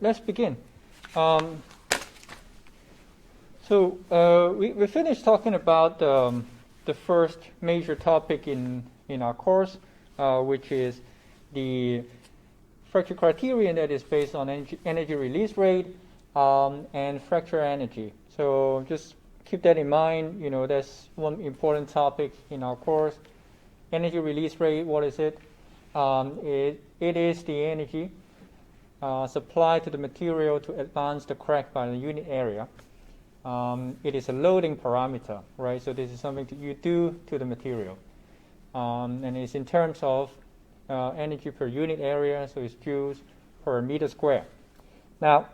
Let's begin. We finished talking about the first major topic in our course, which is the fracture criterion that is based on energy release rate and fracture energy. So just keep that in mind. You know, that's one important topic in our course. Energy release rate, what is it? It is the energy supplied to the material to advance the crack by the unit area. It is a loading parameter, right? So this is something that you do to the material. And it's in terms of energy per unit area, so it's joules per meter square. Now,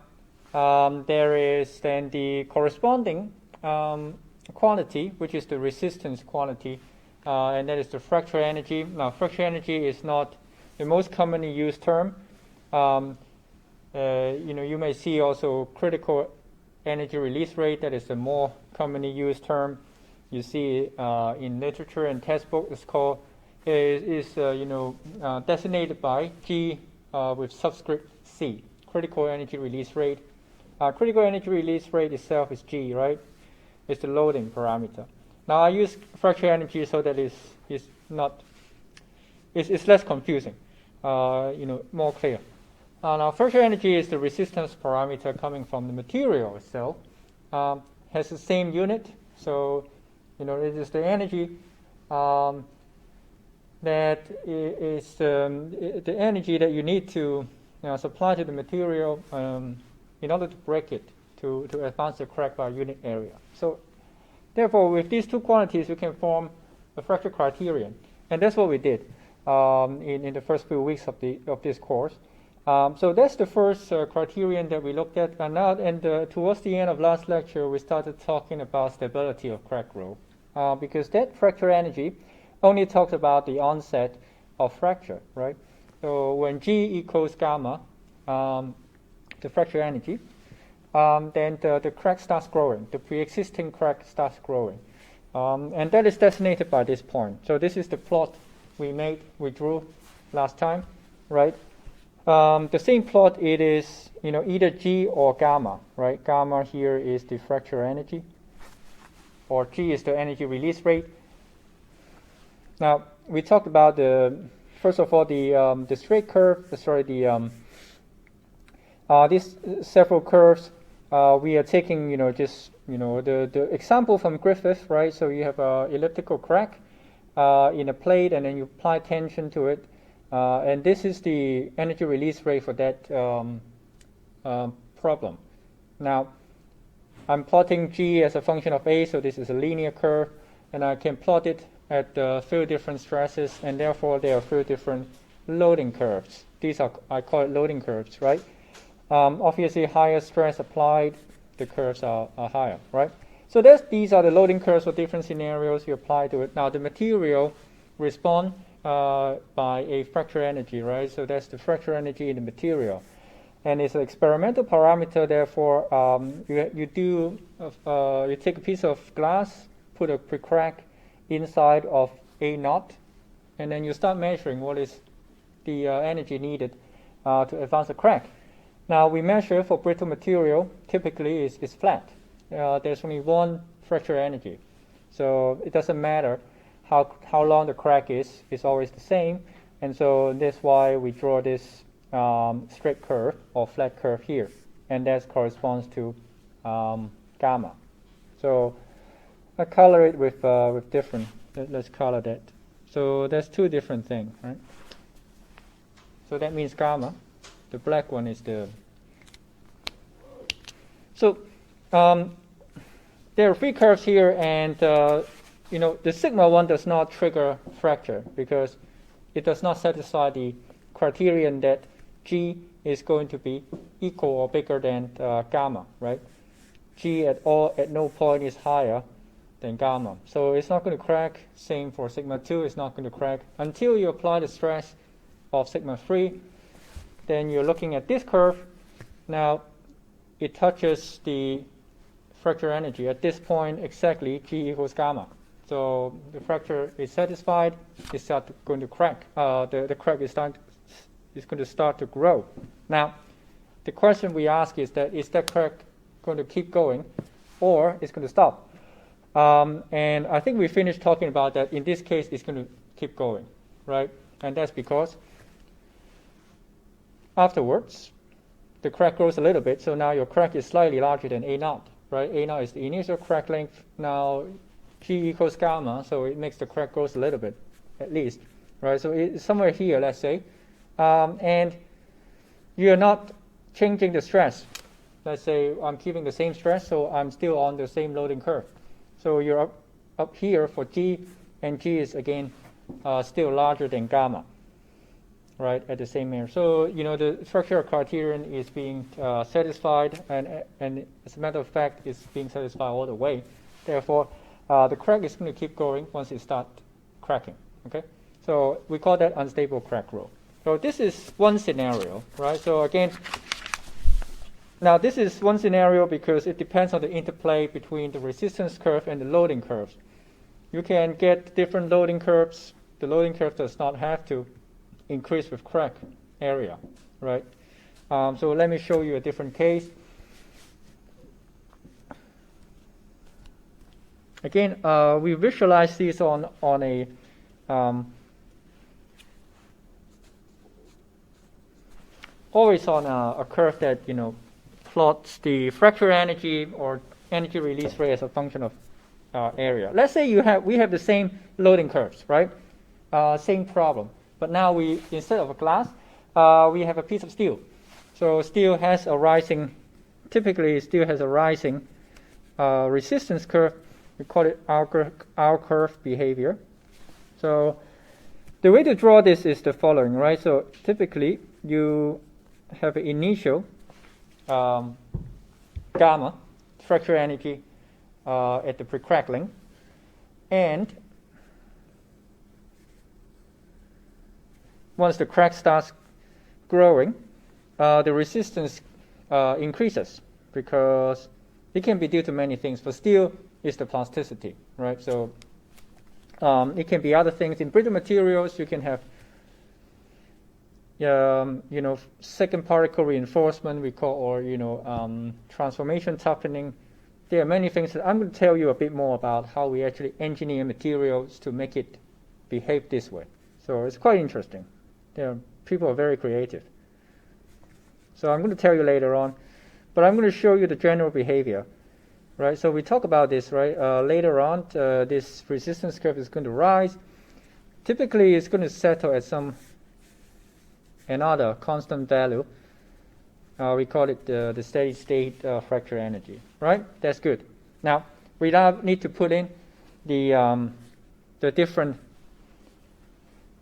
there is then the corresponding quantity, which is the resistance quantity, and that is the fracture energy. Now, fracture energy is not the most commonly used term. You may see also critical energy release rate. That is the more commonly used term. You see in literature and textbook, it's called designated by G with subscript C. Critical energy release rate. Critical energy release rate itself is G, right? It's the loading parameter. Now I use fracture energy so that it's less confusing. More clear. Now, fracture energy is the resistance parameter coming from the material itself. Has the same unit, so it is the energy that is the energy that you need to supply to the material in order to break it to advance the crack by unit area. So, therefore, with these two quantities, you can form a fracture criterion, and that's what we did in the first few weeks of this course. So that's the first criterion that we looked at. And towards the end of last lecture, we started talking about stability of crack growth, because that fracture energy only talks about the onset of fracture, right? So when G equals gamma, the fracture energy, then the crack starts growing. The pre-existing crack starts growing. And that is designated by this point. So this is the plot we drew last time, right? The same plot, it is either G or gamma, right? Gamma here is the fracture energy, or G is the energy release rate. Now we talked about first of all the straight curve. These several curves. We are taking the example from Griffith, right? So you have an elliptical crack in a plate, and then you apply tension to it. And this is the energy release rate for that problem. Now, I'm plotting G as a function of A, so this is a linear curve, and I can plot it at a few different stresses, and therefore there are a few different loading curves. I call it loading curves, right? Obviously, higher stress applied, the curves are higher, right? So these are the loading curves for different scenarios you apply to it. Now, the material responds by a fracture energy, right? So that's the fracture energy in the material, and it's an experimental parameter. Therefore, you take a piece of glass, put a pre-crack inside of A naught, and then you start measuring what is the energy needed to advance the crack. Now we measure for brittle material. Typically, is flat. There's only one fracture energy, so it doesn't matter how long the crack is. It's always the same, and so that's why we draw this straight curve or flat curve here, and that corresponds to gamma. So I color it with different. Let's color that. So that's two different things, right? So that means gamma. The black one is the. So there are three curves here, and the sigma one does not trigger fracture because it does not satisfy the criterion that G is going to be equal or bigger than gamma, right? G at no point is higher than gamma. So it's not going to crack. Same for sigma 2, it's not going to crack until you apply the stress of sigma 3. Then you're looking at this curve. Now it touches the fracture energy. At this point, exactly, G equals gamma. So the fracture is satisfied. It's going to crack. The crack is going to start to grow. Now, the question we ask is that crack going to keep going, or it's going to stop? And I think we finished talking about that. In this case, it's going to keep going, right? And that's because afterwards, the crack grows a little bit, so now your crack is slightly larger than A naught, right? A naught is the initial crack length. Now G equals gamma, so it makes the crack grows a little bit, at least, right? So it's somewhere here, let's say, and you're not changing the stress. Let's say I'm keeping the same stress, so I'm still on the same loading curve. So you're up here for G, and G is again still larger than gamma, right, at the same area. So the structural criterion is being satisfied, and as a matter of fact, it's being satisfied all the way. Therefore, the crack is going to keep going once it starts cracking. Okay, so we call that unstable crack growth. So this is one scenario, right? So again, now this is one scenario because it depends on the interplay between the resistance curve and the loading curves. You can get different loading curves. The loading curve does not have to increase with crack area, right? So let me show you a different case. Again, we visualize these on a always on a curve that plots the fracture energy or energy release rate as a function of area. Let's say we have the same loading curves, right? Same problem, but now we, instead of a glass, we have a piece of steel. So steel has a rising, typically steel has a rising resistance curve. We call it R curve behavior. So the way to draw this is the following, right? So typically you have an initial gamma fracture energy at the pre-crackling, and once the crack starts growing, the resistance increases because it can be due to many things. For steel, it's the plasticity, right? So it can be other things. In brittle materials, you can have second particle reinforcement, we call, or transformation toughening. There are many things that I'm going to tell you a bit more about how we actually engineer materials to make it behave this way. So it's quite interesting. People are very creative. So I'm going to tell you later on, but I'm going to show you the general behavior, right? So we talk about this, right? Later on, this resistance curve is going to rise. Typically, it's going to settle at another constant value. We call it the steady state fracture energy, right? That's good. Now we now need to put in the different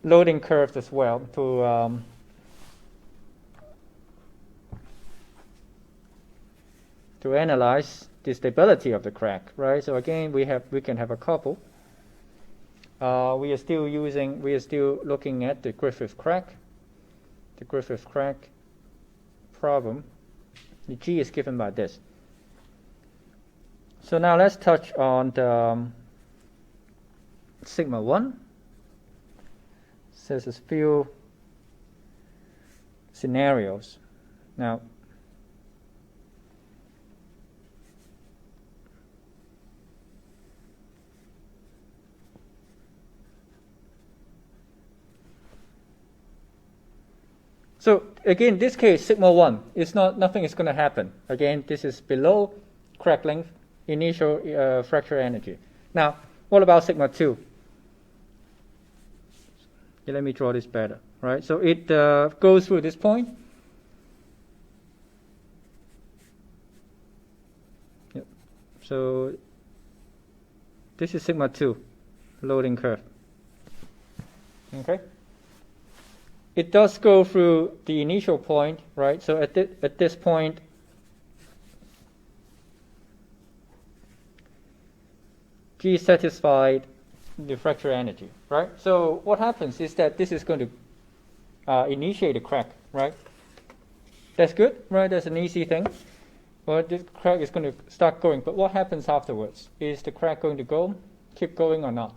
loading curves as well to analyze the stability of the crack, right? So again, we can have a couple. We are still looking at the Griffith crack. The Griffith crack problem, the G is given by this. So now let's touch on the sigma 1. Says a few scenarios. Now, so again, this case, sigma 1, nothing is going to happen. Again, this is below crack length, initial fracture energy. Now, what about sigma 2? Okay, let me draw this better, right? So it goes through this point. Yep. So this is sigma 2, loading curve. Okay. It does go through the initial point, right? So at this point, G satisfied the fracture energy, right? So what happens is that this is going to initiate a crack, right? That's good, right? That's an easy thing. Well, this crack is going to start going. But what happens afterwards? Is the crack going to keep going or not?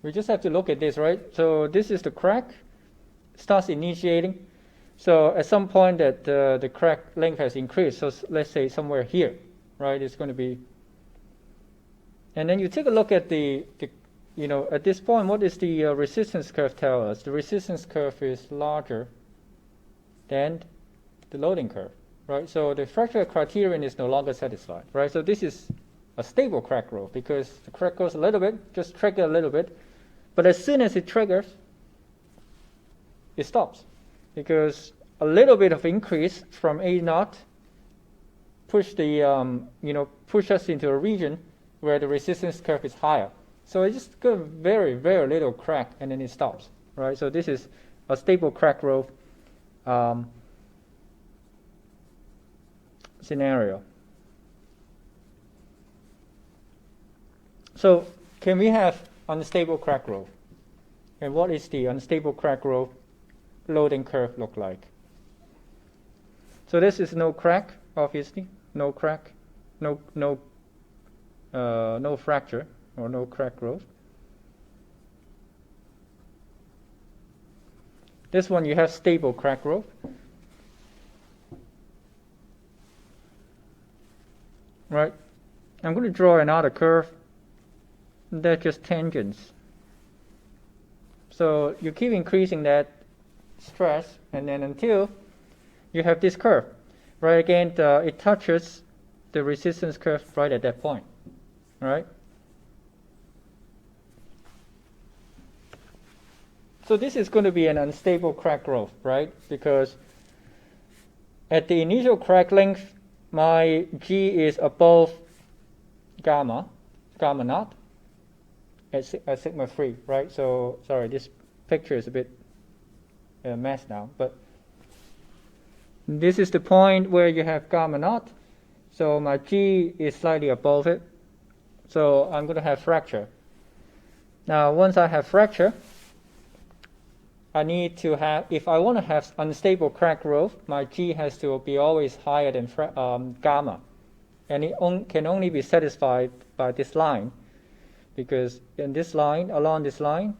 We just have to look at this, right? So this is the crack, starts initiating. So at some point that the crack length has increased, so let's say somewhere here, right? It's going to be, and then you take a look at the at this point, what is the resistance curve tell us? The resistance curve is larger than the loading curve, right? So the fracture criterion is no longer satisfied, right? So this is a stable crack growth because the crack goes a little bit, just trigger a little bit, but as soon as it triggers, it stops because a little bit of increase from A naught push push us into a region where the resistance curve is higher. So it just got very, very little crack and then it stops, right? So this is a stable crack growth scenario. So can we have unstable crack growth? And what is the unstable crack growth loading curve look like? So this is no crack, obviously, no crack, no fracture or no crack growth. This one you have stable crack growth. Right? I'm going to draw another curve. They're just tangents. So you keep increasing that stress, and then until you have this curve. Right? Again, it touches the resistance curve right at that point. Right? So this is going to be an unstable crack growth, right? Because at the initial crack length, my G is above gamma naught at sigma 3, right? So, sorry, this picture is a bit a mess now, but this is the point where you have gamma naught. So my G is slightly above it. So I'm going to have fracture. Now, once I have fracture, I need to have, if I want to have unstable crack growth, my G has to be always higher than gamma. And it can only be satisfied by this line, because in this line, along this line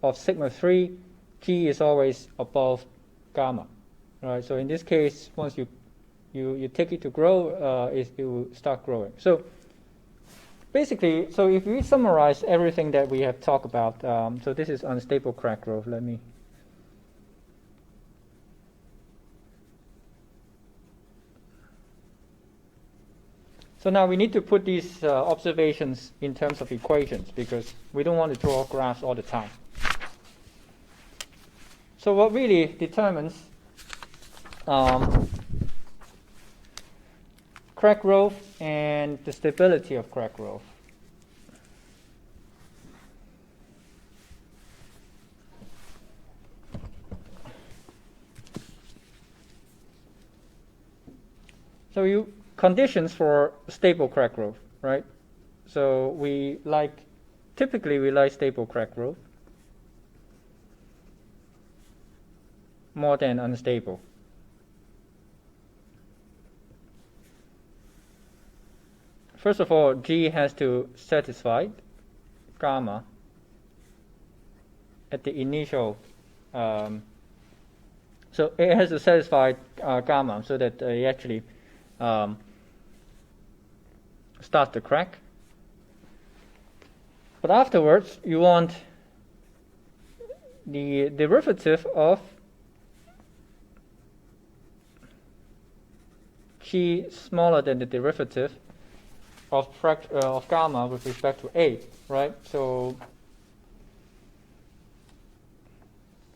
of sigma 3, G is always above gamma. Right? So in this case, once you take it to grow, it will start growing. So basically, so if we summarize everything that we have talked about, so this is unstable crack growth. So now we need to put these observations in terms of equations because we don't want to draw graphs all the time. So what really determines crack growth and the stability of crack growth? So conditions for stable crack growth, right? So typically we like stable crack growth more than unstable. First of all, G has to satisfy gamma at the initial, so it has to satisfy gamma so that it actually start the crack. But afterwards, you want the derivative of G smaller than the derivative of gamma with respect to A, right? So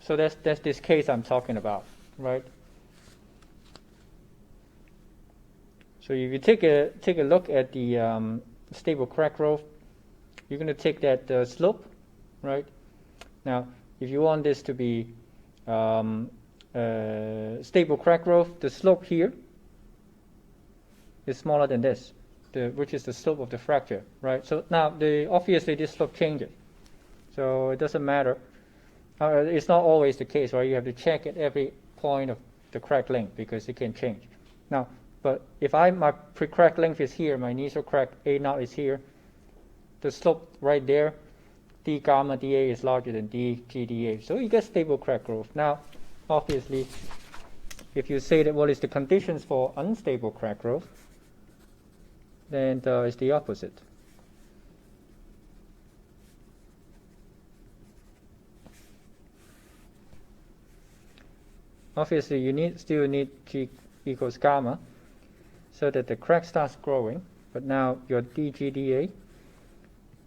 that's this case I'm talking about, right? So if you take a look at the stable crack growth, you're going to take that slope, right? Now, if you want this to be stable crack growth, the slope here is smaller than this, which is the slope of the fracture, right? So now, obviously, this slope changes. So it doesn't matter. It's not always the case, right? You have to check at every point of the crack length because it can change. Now, but if my pre-crack length is here, my initial crack A naught is here, the slope right there d gamma dA is larger than d GdA. So you get stable crack growth. Now, obviously, if you say that what is the conditions for unstable crack growth, then it's the opposite. Obviously, you still need G equals gamma so that the crack starts growing, but now your dGdA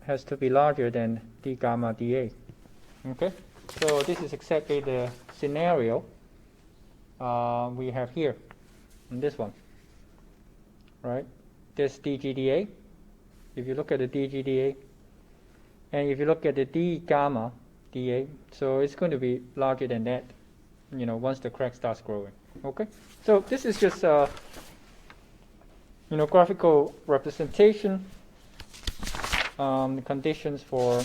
has to be larger than d gamma dA. Okay, so this is exactly the scenario we have here in this one, right? This dGdA, if you look at the dGdA, and if you look at the d gamma dA, so it's going to be larger than that, once the crack starts growing. Okay, so this is just graphical representation, the conditions for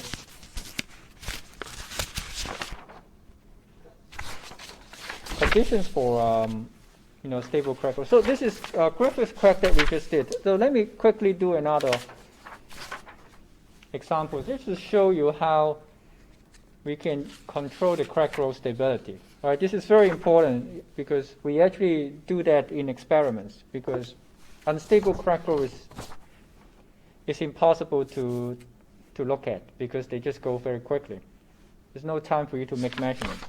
stable crack growth. So this is Griffith crack that we just did. So let me quickly do another example just to show you how we can control the crack growth stability. All right, this is very important because we actually do that in experiments, because unstable crack growth is impossible to look at because they just go very quickly. There's no time for you to make measurements.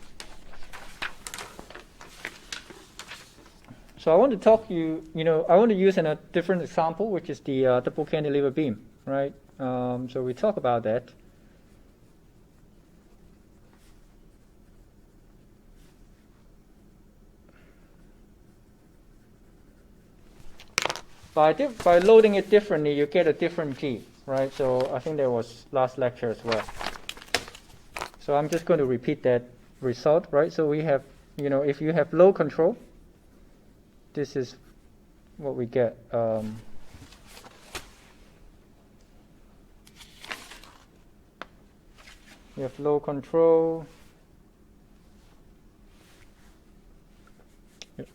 So I want to talk to you, I want to use a different example, which is the double cantilever beam, right? So we talk about that. By loading it differently, you get a different G, right? So I think that was last lecture as well. So I'm just going to repeat that result, right? So we have, if you have low control, this is what we get. You have low control. Yep.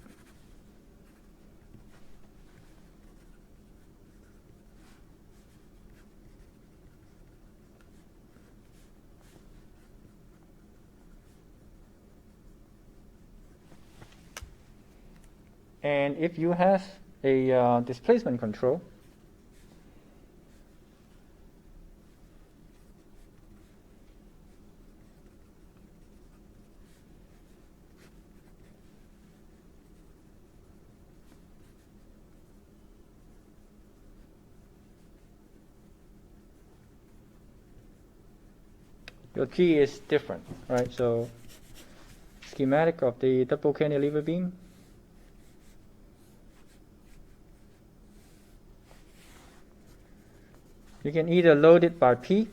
And if you have a displacement control, your G is different, right? So schematic of the double cantilever beam. You can either load it by P,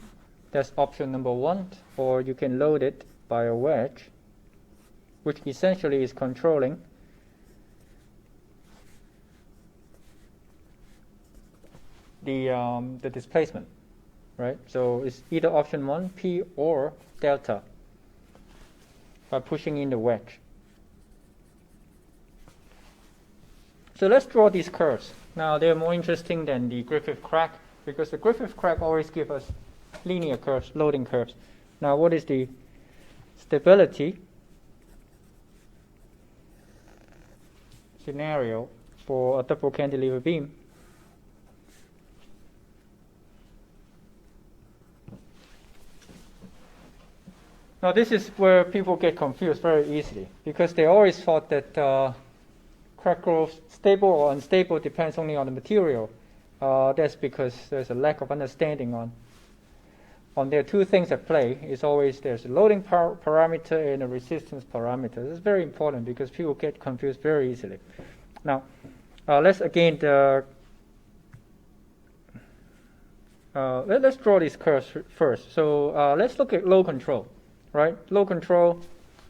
that's option number 1, or you can load it by a wedge, which essentially is controlling the displacement, right? So it's either option 1, P, or delta by pushing in the wedge. So let's draw these curves. Now they're more interesting than the Griffith crack, because the Griffith crack always gives us linear curves, loading curves. Now what is the stability scenario for a double cantilever beam? Now this is where people get confused very easily, because they always thought that crack growth, stable or unstable, depends only on the material. That's because there's a lack of understanding on there are two things at play. It's always there's a loading parameter and a resistance parameter. This is very important because people get confused very easily. Now, let's again let's draw these curves first. So let's look at low control, right? Low control.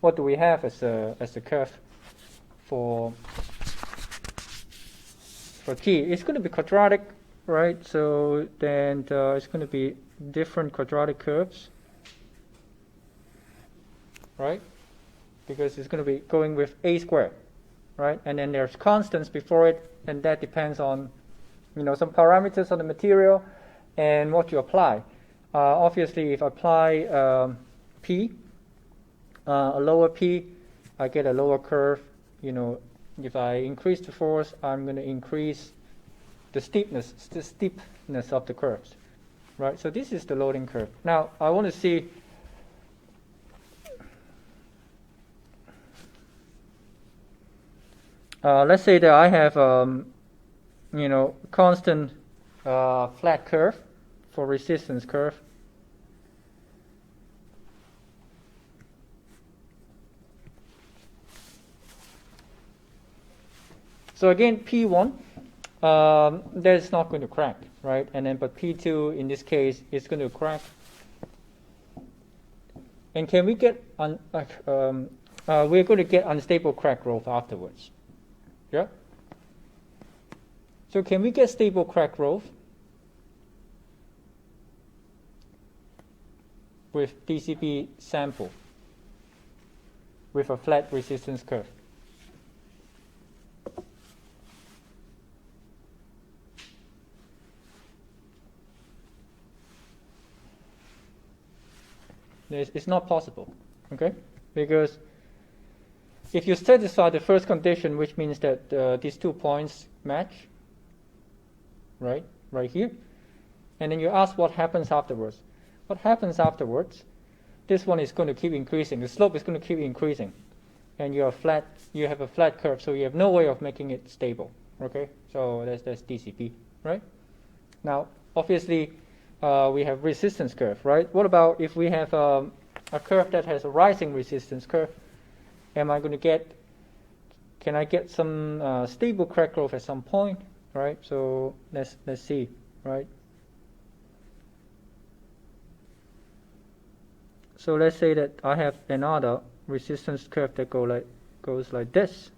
What do we have as a curve for G? It's going to be quadratic. Right, so then it's going to be different quadratic curves, right? Because it's going to be going with a squared, right? And then there's constants before it, and that depends on, some parameters on the material and what you apply. Obviously, if I apply P, a lower P, I get a lower curve. If I increase the force, I'm going to increase the steepness of the curves, right? So this is the loading curve. Now I want to see. Let's say that I have constant flat curve for resistance curve. So again, P1, that's not going to crack, right? And then, but P2 in this case is going to crack. And can we get we're going to get unstable crack growth afterwards. Yeah. So can we get stable crack growth with DCB sample with a flat resistance curve? It's not possible, okay? Because if you satisfy the first condition, which means that these 2 points match, right here, and then you ask what happens afterwards. What happens afterwards? This one is going to keep increasing. The slope is going to keep increasing, and you have a flat curve, so you have no way of making it stable. Okay, so that's DCB, right? Now, obviously, we have resistance curve, right? What about if we have a curve that has a rising resistance curve? Can I get some stable crack growth at some point, right? So let's see, right? So let's say that I have another resistance curve that goes like this,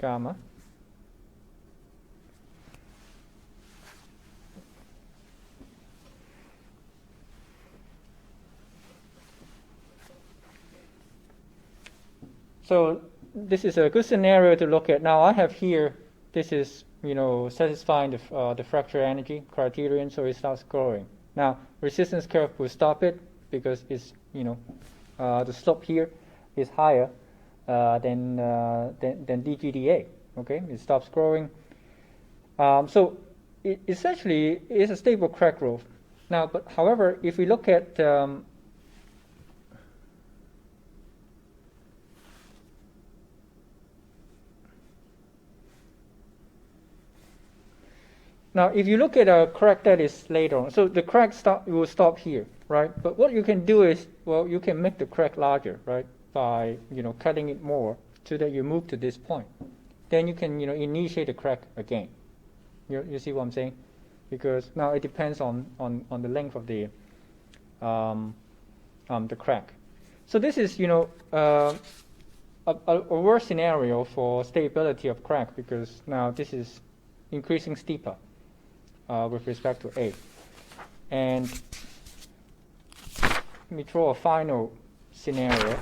gamma. So this is a good scenario to look at. Now I have here, this is satisfying the fracture energy criterion, so it starts growing. Now resistance curve will stop it because it's the slope here is higher than DGDA. Okay, it stops growing. So it essentially is a stable crack growth. Now, but however, if we look at now, if you look at a crack that is later on, so the crack will stop here, right? But what you can do is, well, you can make the crack larger, right? By cutting it more so that you move to this point. Then you can initiate the crack again. You see what I'm saying? Because now it depends on the length of the crack. So this is a worse scenario for stability of crack, because now this is increasing steeper with respect to A. And let me draw a final scenario.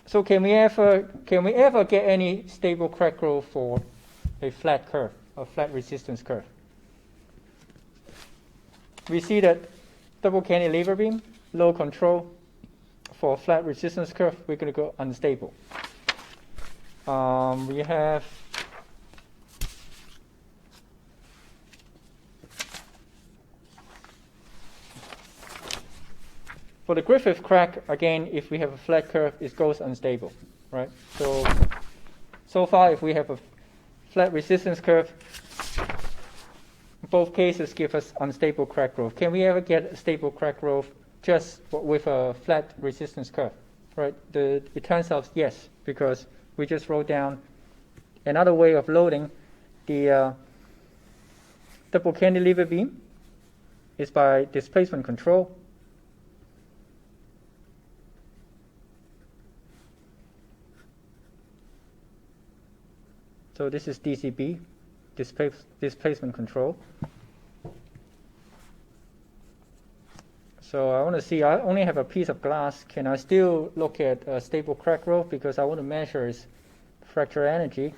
So can we ever get any stable crack growth for a flat curve, a flat resistance curve? We see that double cantilever beam, low control, for a flat resistance curve, we're going to go unstable. We have for the Griffith crack, again, if we have a flat curve, it goes unstable, right? So far, if we have a flat resistance curve, both cases give us unstable crack growth. Can we ever get a stable crack growth just with a flat resistance curve, right? It turns out yes, because we just wrote down another way of loading the double cantilever beam is by displacement control. So this is DCB, displacement control. So I want to see, I only have a piece of glass. Can I still look at stable crack growth? Because I want to measure its fracture energy.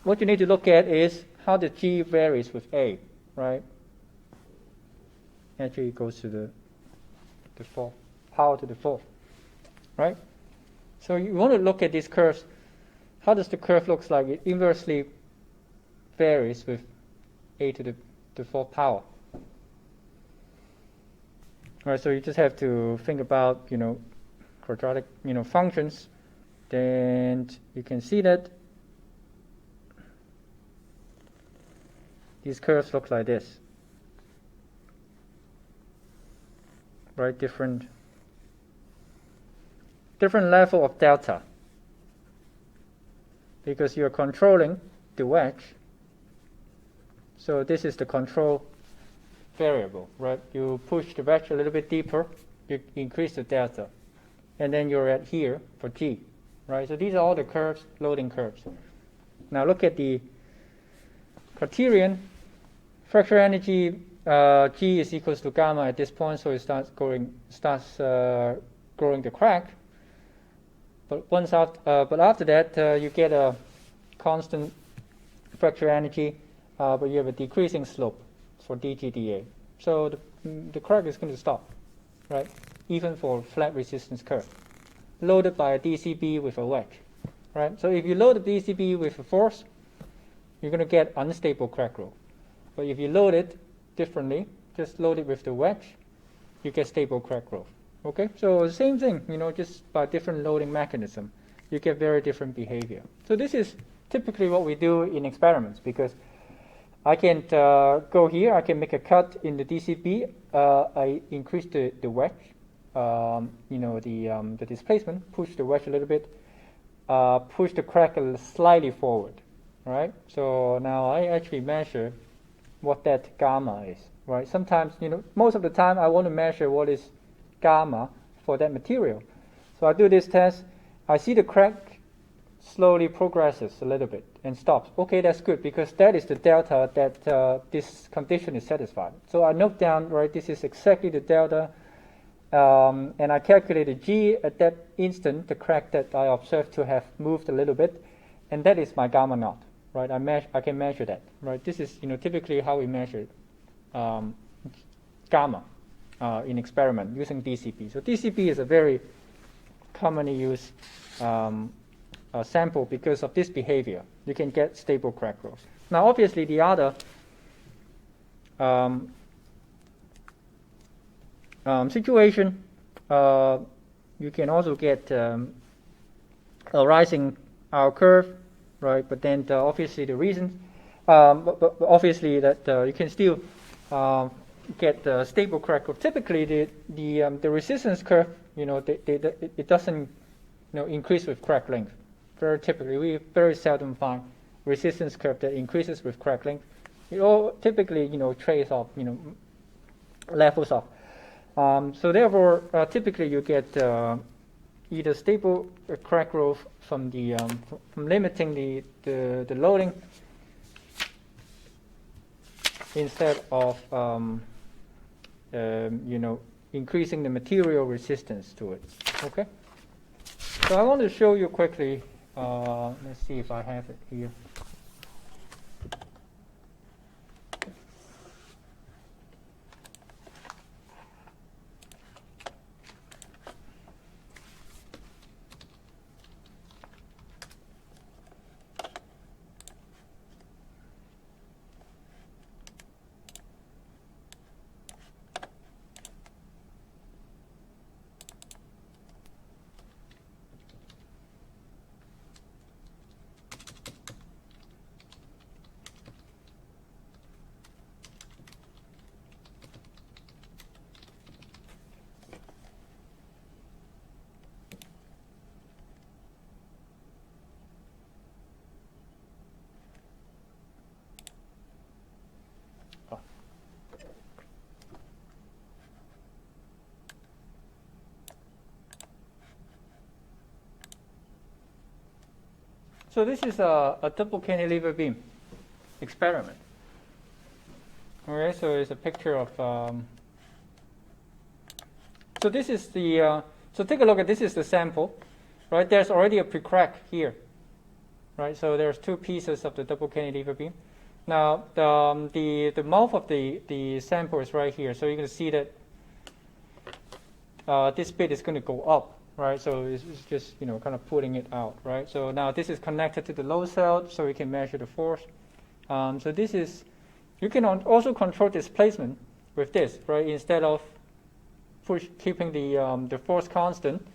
what you need to look at is how the G varies with A, right? Actually, it goes to the 4, power to the 4, right? So you want to look at these curves. How does the curve look like? It inversely varies with A to the 4 power. All right, so you just have to think about, quadratic, functions. Then you can see that these curves look like this, right? Different level of delta, because you're controlling the wedge. So this is the control variable, right? You push the wedge a little bit deeper, you increase the delta, and then you're at here for G, right? So these are all the curves, loading curves. Now look at the criterion. Fracture energy G is equals to gamma at this point, so it starts growing the crack. But after that, you get a constant fracture energy, but you have a decreasing slope for dGdA. So the crack is going to stop, right? Even for flat resistance curve, loaded by a DCB with a wedge, right? So if you load the DCB with a force, you're going to get unstable crack growth. But if you load it differently, just load it with the wedge, you get stable crack growth. Okay, so same thing, just by different loading mechanism, you get very different behavior. So this is typically what we do in experiments, because I can go here, I can make a cut in the DCB, I increase the wedge, the displacement, push the wedge a little bit, push the crack slightly forward, right? So now I actually measure what that gamma is, right? Sometimes, most of the time I want to measure what is gamma for that material. So I do this test, I see the crack slowly progresses a little bit and stops. Okay, that's good, because that is the delta that this condition is satisfied. So I note down, right, this is exactly the delta, and I calculated G at that instant, the crack that I observed to have moved a little bit, and that is my gamma naught, right? I can measure that, right? This is, typically how we measure gamma in experiment using DCB. So DCB is a very commonly used sample because of this behavior. You can get stable crack growth. Now, obviously, the other situation, you can also get a rising R curve, right? But then obviously the reason, but obviously that you can still get stable crack growth. Typically, the resistance curve, it doesn't, increase with crack length. Very typically, we very seldom find resistance curve that increases with crack length. It all typically, trace off, levels off. So therefore, typically you get either stable crack growth from the from limiting the loading instead of increasing the material resistance to it. Okay. So I want to show you quickly. Let's see if I have it here. So this is a double cantilever beam experiment. Okay, so it's a picture of. So this is the. So take a look at this is the sample, right? There's already a pre-crack here. right? So there's two pieces of the double cantilever beam. Now the mouth of the sample is right here, so you can see that this bit is going to go up, right? So it's just kind of putting it out, right? So now this is connected to the load cell, so we can measure the force. So this is, you can also control displacement with this, right? Instead of keeping the force constant,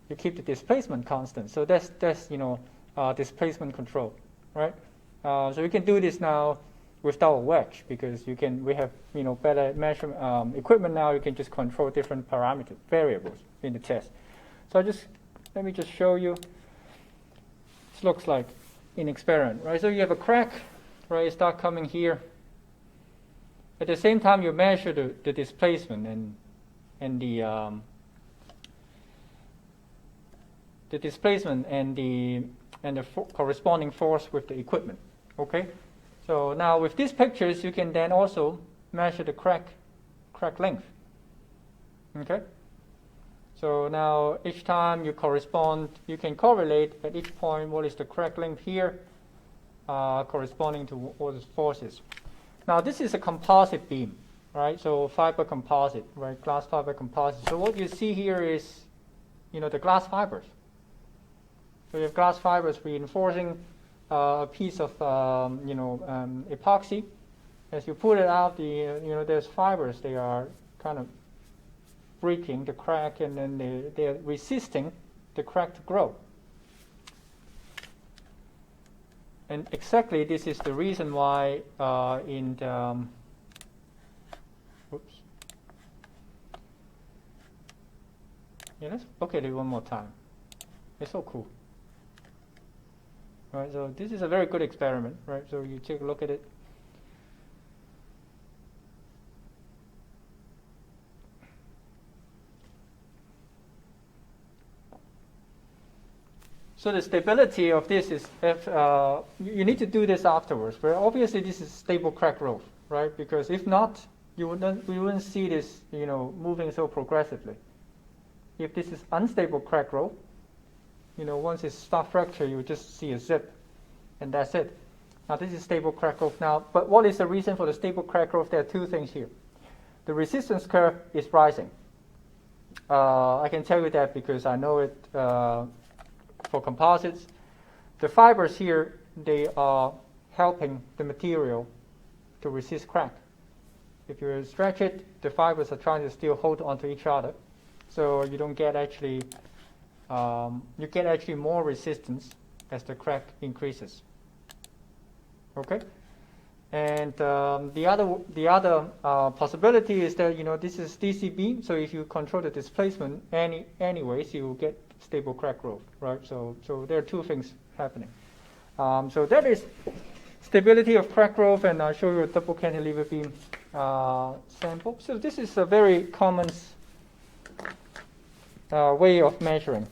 you keep the displacement constant. So that's displacement control, right? So we can do this now without a wedge because we have better measurement equipment now. You can just control different parameter variables in the test. So let me just show you. This looks like in experiment, right? So you have a crack, right? It starts coming here. At the same time, you measure the displacement and the displacement and the corresponding force with the equipment. Okay, so now with these pictures, you can then also measure the crack length. Okay, so now each time you can correlate at each point what is the crack length here, corresponding to all the forces. Now this is a composite beam, right? So fiber composite, right? Glass fiber composite. So what you see here is, the glass fibers. So you have glass fibers reinforcing a piece of epoxy. As you pull it out, there's fibers. They are kind of breaking the crack, and then they are resisting the crack to grow. And exactly this is the reason why in the let's look at it one more time. It's so cool. Right, so this is a very good experiment, right? So you take a look at it. So the stability of this is, you need to do this afterwards. But obviously, this is stable crack growth, right? Because if not, we wouldn't see this, moving so progressively. If this is unstable crack growth, once it starts fracture, you just see a zip, and that's it. Now this is stable crack growth now. But what is the reason for the stable crack growth? There are two things here. The resistance curve is rising. I can tell you that because I know it for composites. The fibers here, they are helping the material to resist crack. If you stretch it, the fibers are trying to still hold onto each other. So you don't get actually you get actually more resistance as the crack increases. Okay, and the other possibility is that this is DC beam. So if you control the displacement anyways, you will get stable crack growth, right? So there are two things happening. So that is stability of crack growth, and I'll show you a double cantilever beam sample. So this is a very common way of measuring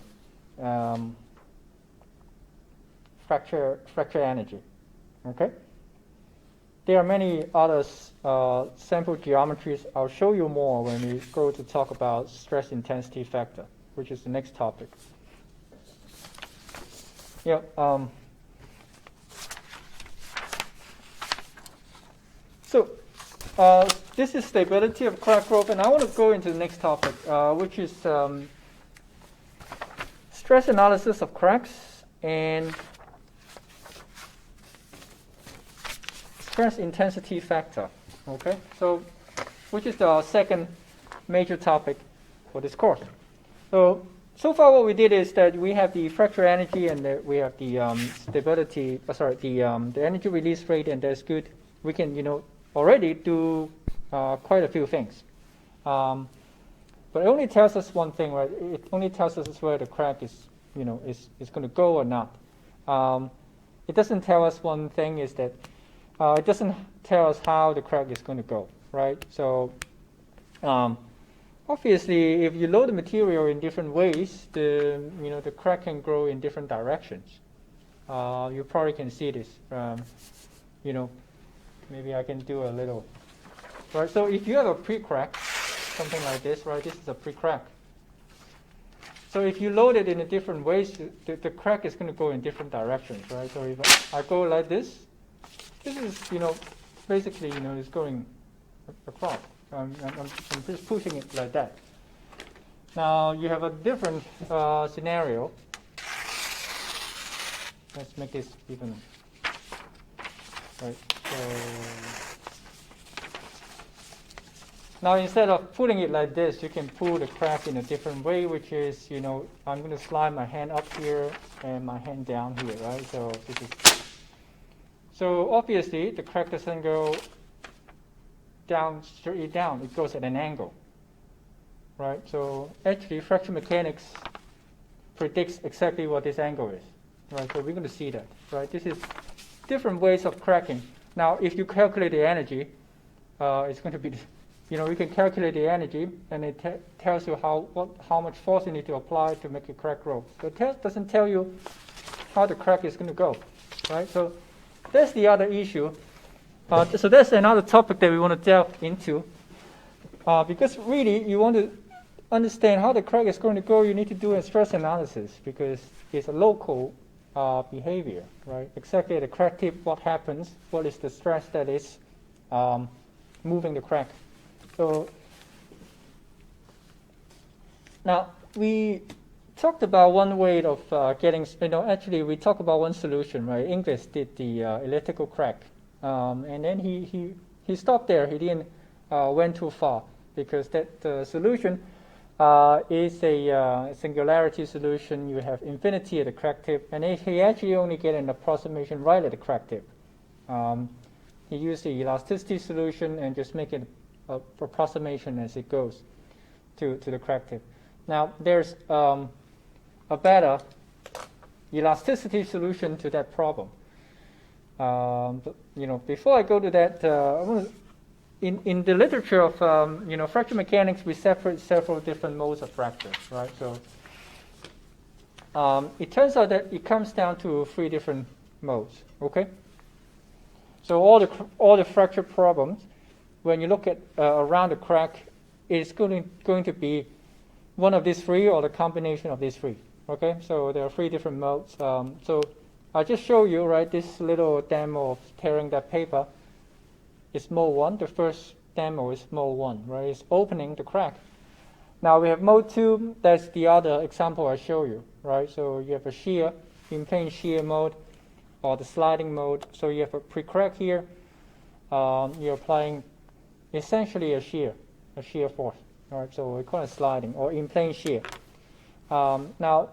fracture energy. Okay. There are many other sample geometries. I'll show you more when we go to talk about stress intensity factor, which is the next topic. Yeah. So this is stability of crack growth, and I want to go into the next topic, which is stress analysis of cracks and stress intensity factor. Okay, so which is the second major topic for this course. So far what we did is that we have the fracture energy and we have the stability. The energy release rate, and that's good. We can already do quite a few things. But it only tells us one thing, right? It only tells us where the crack is going to go or not. It doesn't tell us one thing is that it doesn't tell us how the crack is going to go, right? So obviously, if you load the material in different ways, the crack can grow in different directions. You probably can see this. Maybe I can do a little. Right. So if you have a pre-crack, something like this, right? This is a pre-crack. So if you load it in a different ways, the crack is going to go in different directions, right? So if I go like this is, basically, it's going across. I'm just pushing it like that. Now you have a different scenario. Let's make this even, right? So now instead of putting it like this, you can pull the crack in a different way, which is, I'm going to slide my hand up here and my hand down here, right? So obviously the crack doesn't go down straight down; it goes at an angle, right? So actually, fracture mechanics predicts exactly what this angle is, right? So we're going to see that, right? This is different ways of cracking. Now, if you calculate the energy, it's going to be, you can calculate the energy, and it tells you how much force you need to apply to make a crack grow. So it doesn't tell you how the crack is going to go, right? So that's the other issue. So that's another topic that we want to delve into. Because really, you want to understand how the crack is going to go, you need to do a stress analysis, because it's a local behavior, right? Exactly at the crack tip, what happens, what is the stress that is moving the crack. So now we talked about one way of getting, actually we talked about one solution, right? Inglis did the elliptical crack. And then he stopped there. He didn't went too far, because that solution is a singularity solution. You have infinity at the crack tip, and he actually only get an approximation right at the crack tip. He used the elasticity solution and just make it an approximation as it goes to the crack tip. Now there's a better elasticity solution to that problem. But, before I go to that, I want to, in the literature of fracture mechanics, we separate several different modes of fracture, right? So it turns out that it comes down to 3 different modes. Okay. So all the fracture problems, when you look at around the crack, it's going to be one of these 3 or the combination of these 3. Okay. So there are 3 different modes. So I'll just show you, right, this little demo of tearing that paper is mode 1. The first demo is mode 1, right? It's opening the crack. Now we have mode 2. That's the other example I show you, right? So you have a shear, in-plane shear mode, or the sliding mode. So you have a pre-crack here. You're applying essentially a shear force, right? So we call it sliding or in-plane shear. Now,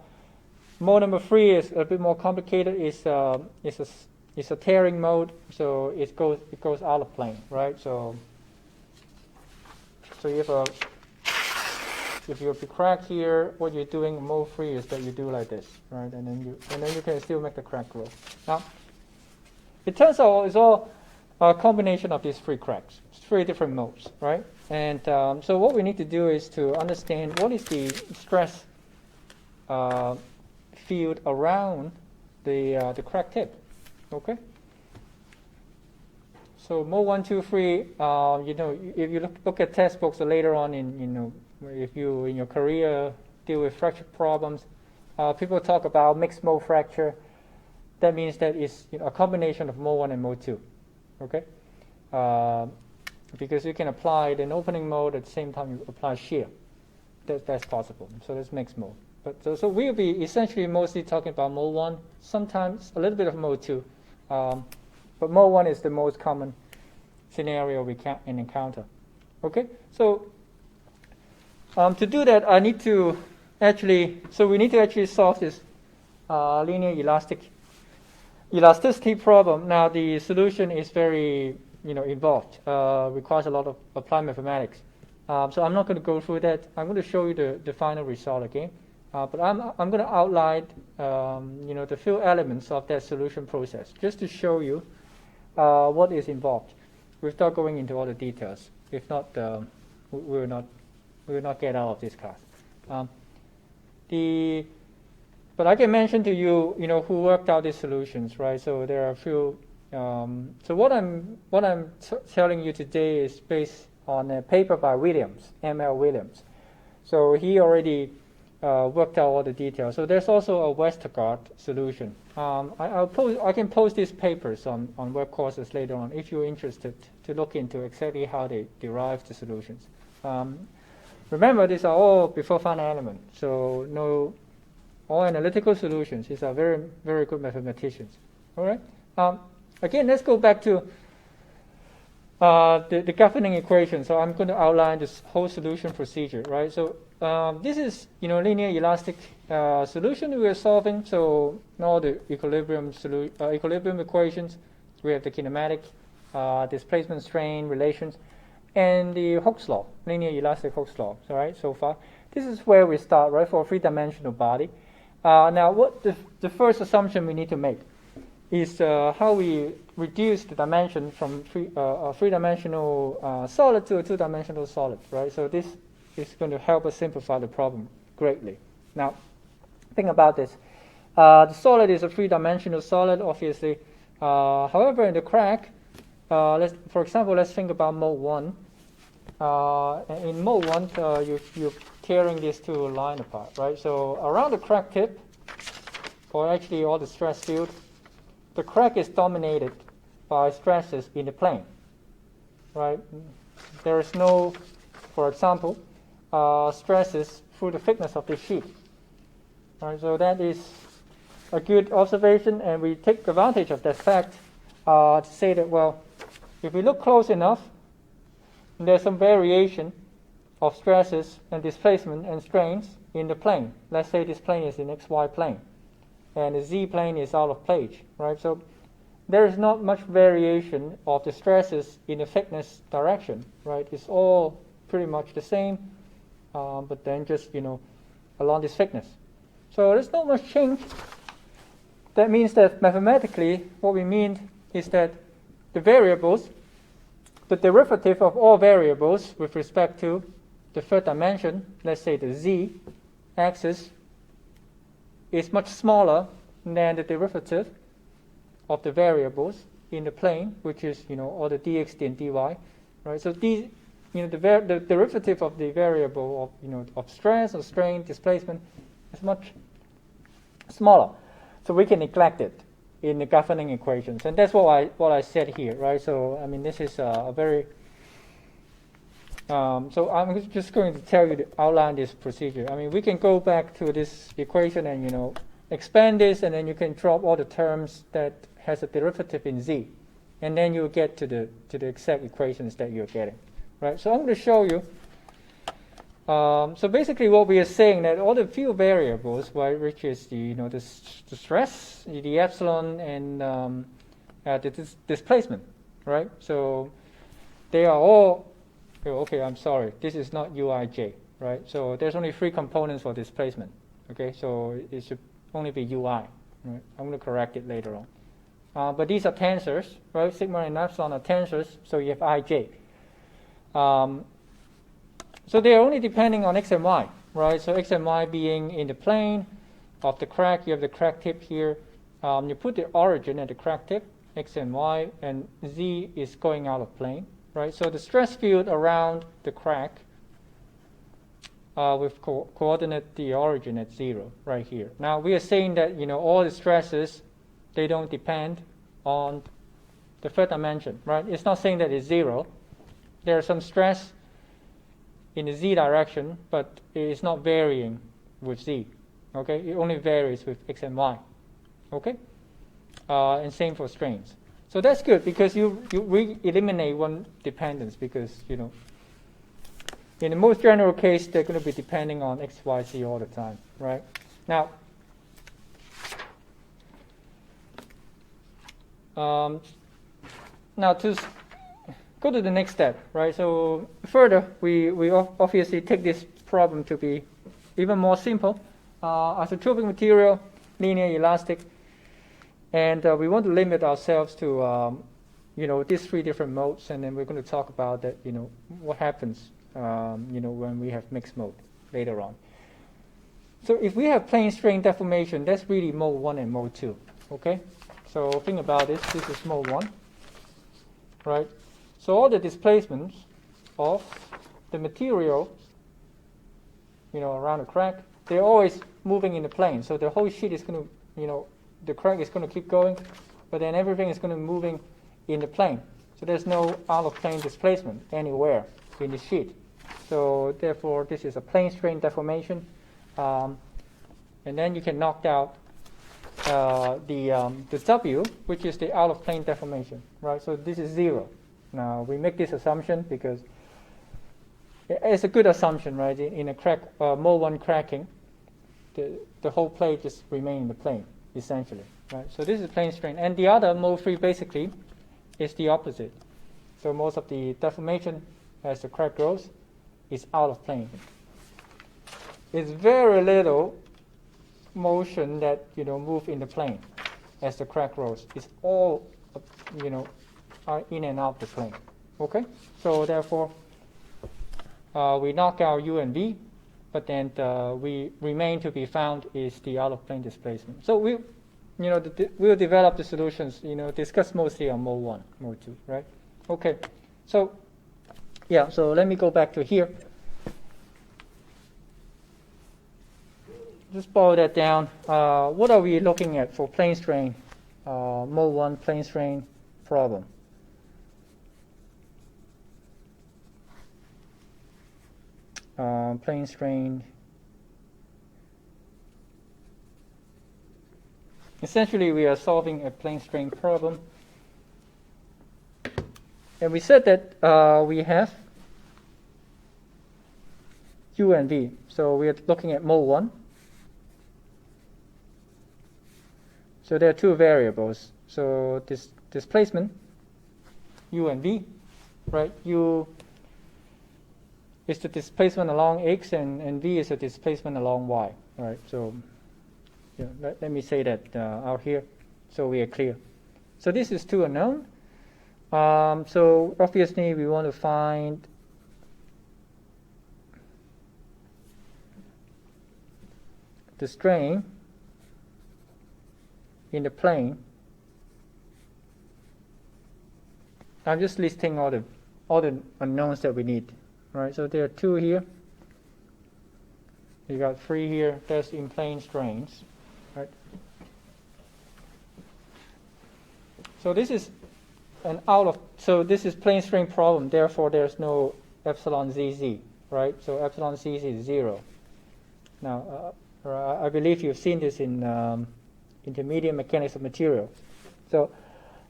mode number 3 is a bit more complicated. It's a tearing mode, so it goes out of plane, right? So you have if you have a crack here, what you're doing in mode 3 is that you do like this, right? And then you can still make the crack grow. Now, it turns out it's all a combination of these 3 cracks, 3 different modes, right? And so what we need to do is to understand what is the stress field around the crack tip. Okay. So mode 1, 2, 3. If you look at textbooks later on if you in your career deal with fracture problems, people talk about mixed mode fracture. That means that it's a combination of mode 1 and mode 2. Okay. Because you can apply an opening mode at the same time you apply shear. That's possible. So that's mixed mode. But so we'll be essentially mostly talking about mode 1, sometimes a little bit of mode 2. But mode 1 is the most common scenario we can encounter. Okay, so to do that, we need to actually solve this linear elasticity problem. Now the solution is very involved, requires a lot of applied mathematics. So I'm not going to go through that. I'm going to show you the final result again. But I'm going to outline the few elements of that solution process just to show you what is involved, without going into all the details. If not, we will not get out of this class. But I can mention to you, who worked out these solutions, right? So there are a few. So what I'm telling you today is based on a paper by Williams, M.L. Williams. So he already worked out all the details. So there's also a Westergaard solution. I can post these papers on web courses later on if you're interested to look into exactly how they derive the solutions. Remember, these are all before finite element, so no, all analytical solutions. These are very, very good mathematicians. All right. Again, let's go back to the governing equation. So I'm going to outline this whole solution procedure, right? So this is, linear elastic solution we are solving. So all the equilibrium equations. We have the kinematic, displacement, strain relations, and the Hooke's law, linear elastic Hooke's law. All right. So far, this is where we start, right, for a three-dimensional body. Now, what the first assumption we need to make is how we reduce the dimension from a three-dimensional solid to a two-dimensional solid, right? So this is going to help us simplify the problem greatly. Now, think about this. The solid is a three-dimensional solid, obviously. However, in the crack, for example, let's think about mode 1. In mode 1, you're tearing these two lines apart, right? So around the crack tip, or actually all the stress field, the crack is dominated by stresses in the plane, right? There is no, for example, stresses through the thickness of the sheet. Right, so that is a good observation, and we take advantage of that fact to say that, well, if we look close enough, there's some variation of stresses and displacement and strains in the plane. Let's say this plane is in XY plane, and the Z plane is out of place, right? So there is not much variation of the stresses in the thickness direction, right? It's all pretty much the same, but then just, along this thickness. So there's not much change. That means that mathematically, what we mean is that the variables, the derivative of all variables with respect to the third dimension, let's say the Z axis, is much smaller than the derivative of the variables in the plane, which is, all the dx and dy, right? So these, the derivative of the variable of stress or strain, displacement is much smaller. So we can neglect it in the governing equations, and that's what I said here, right? So I mean, this is a very so I'm just going to tell you to outline this procedure. I mean, we can go back to this equation and expand this, and then you can drop all the terms that has a derivative in z, and then you get to the exact equations that you're getting, right? So I'm going to show you. So basically, what we are saying that all the field variables, right, which is the stress, the epsilon, and the displacement, right? So they are all okay. I'm sorry, this is not Uij, right? So there's only 3 components for displacement. Okay, so it should only be Ui. Right? I'm going to correct it later on. But these are tensors, right? Sigma and epsilon are tensors, so you have Ij. So they are only depending on x and y, right? So x and y being in the plane of the crack, you have the crack tip here. You put the origin at the crack tip, x and y, and z is going out of plane, right? So the stress field around the crack with coordinate the origin at 0 right here. Now we are saying that all the stresses, they don't depend on the third dimension, right? It's not saying that it's 0. There are some stress in the z direction, but it is not varying with z. Okay, it only varies with x and y. Okay, and same for strains. So that's good because we eliminate one dependence because in the most general case they're going to be depending on x, y, z all the time, right? Now, to go to the next step, right? So further, we obviously take this problem to be even more simple. Isotropic material, linear elastic, and we want to limit ourselves to these 3 different modes, and then we're going to talk about that. What happens when we have mixed mode later on. So if we have plane strain deformation, that's really mode 1 and mode 2. Okay, so think about this. This is mode 1, right? So all the displacements of the material, around the crack they're always moving in the plane. So the whole sheet is going to, the crack is going to keep going, but then everything is going to be moving in the plane. So there's no out-of-plane displacement anywhere in the sheet. So therefore, this is a plane strain deformation. And then you can knock out the W, which is the out-of-plane deformation, right? So this is 0. Now, we make this assumption because it's a good assumption, right? In a crack, mode 1 cracking, the whole plate just remains in the plane, essentially, right? So this is plane strain. And the other, mode 3, basically, is the opposite. So most of the deformation as the crack grows is out of plane. It's very little motion that move in the plane as the crack grows. It's all are in and out the plane. Okay, so therefore we knock out U and V, but then we remain to be found is the out of plane displacement. So we we'll develop the solutions, discuss mostly on mode 1, mode 2, right? Okay, so yeah, so let me go back to here. Just boil that down. What are we looking at for plane strain, mode 1 plane strain problem? Plane strain. Essentially, we are solving a plane strain problem. And we said that we have U and V. So we are looking at mode 1. So there are two variables. So this displacement, U and V, right? U is the displacement along X and V is the displacement along Y, right? So let me say that out here so we are clear. So this is two unknown. So obviously we want to find the strain in the plane. I'm just listing all the unknowns that we need. Right, so there are 2 here. You got 3 here. That's in plane strains. Right. So this is so this is plane strain problem. Therefore, there's no epsilon ZZ. Right. So epsilon ZZ is 0. Now, I believe you've seen this in intermediate mechanics of materials. So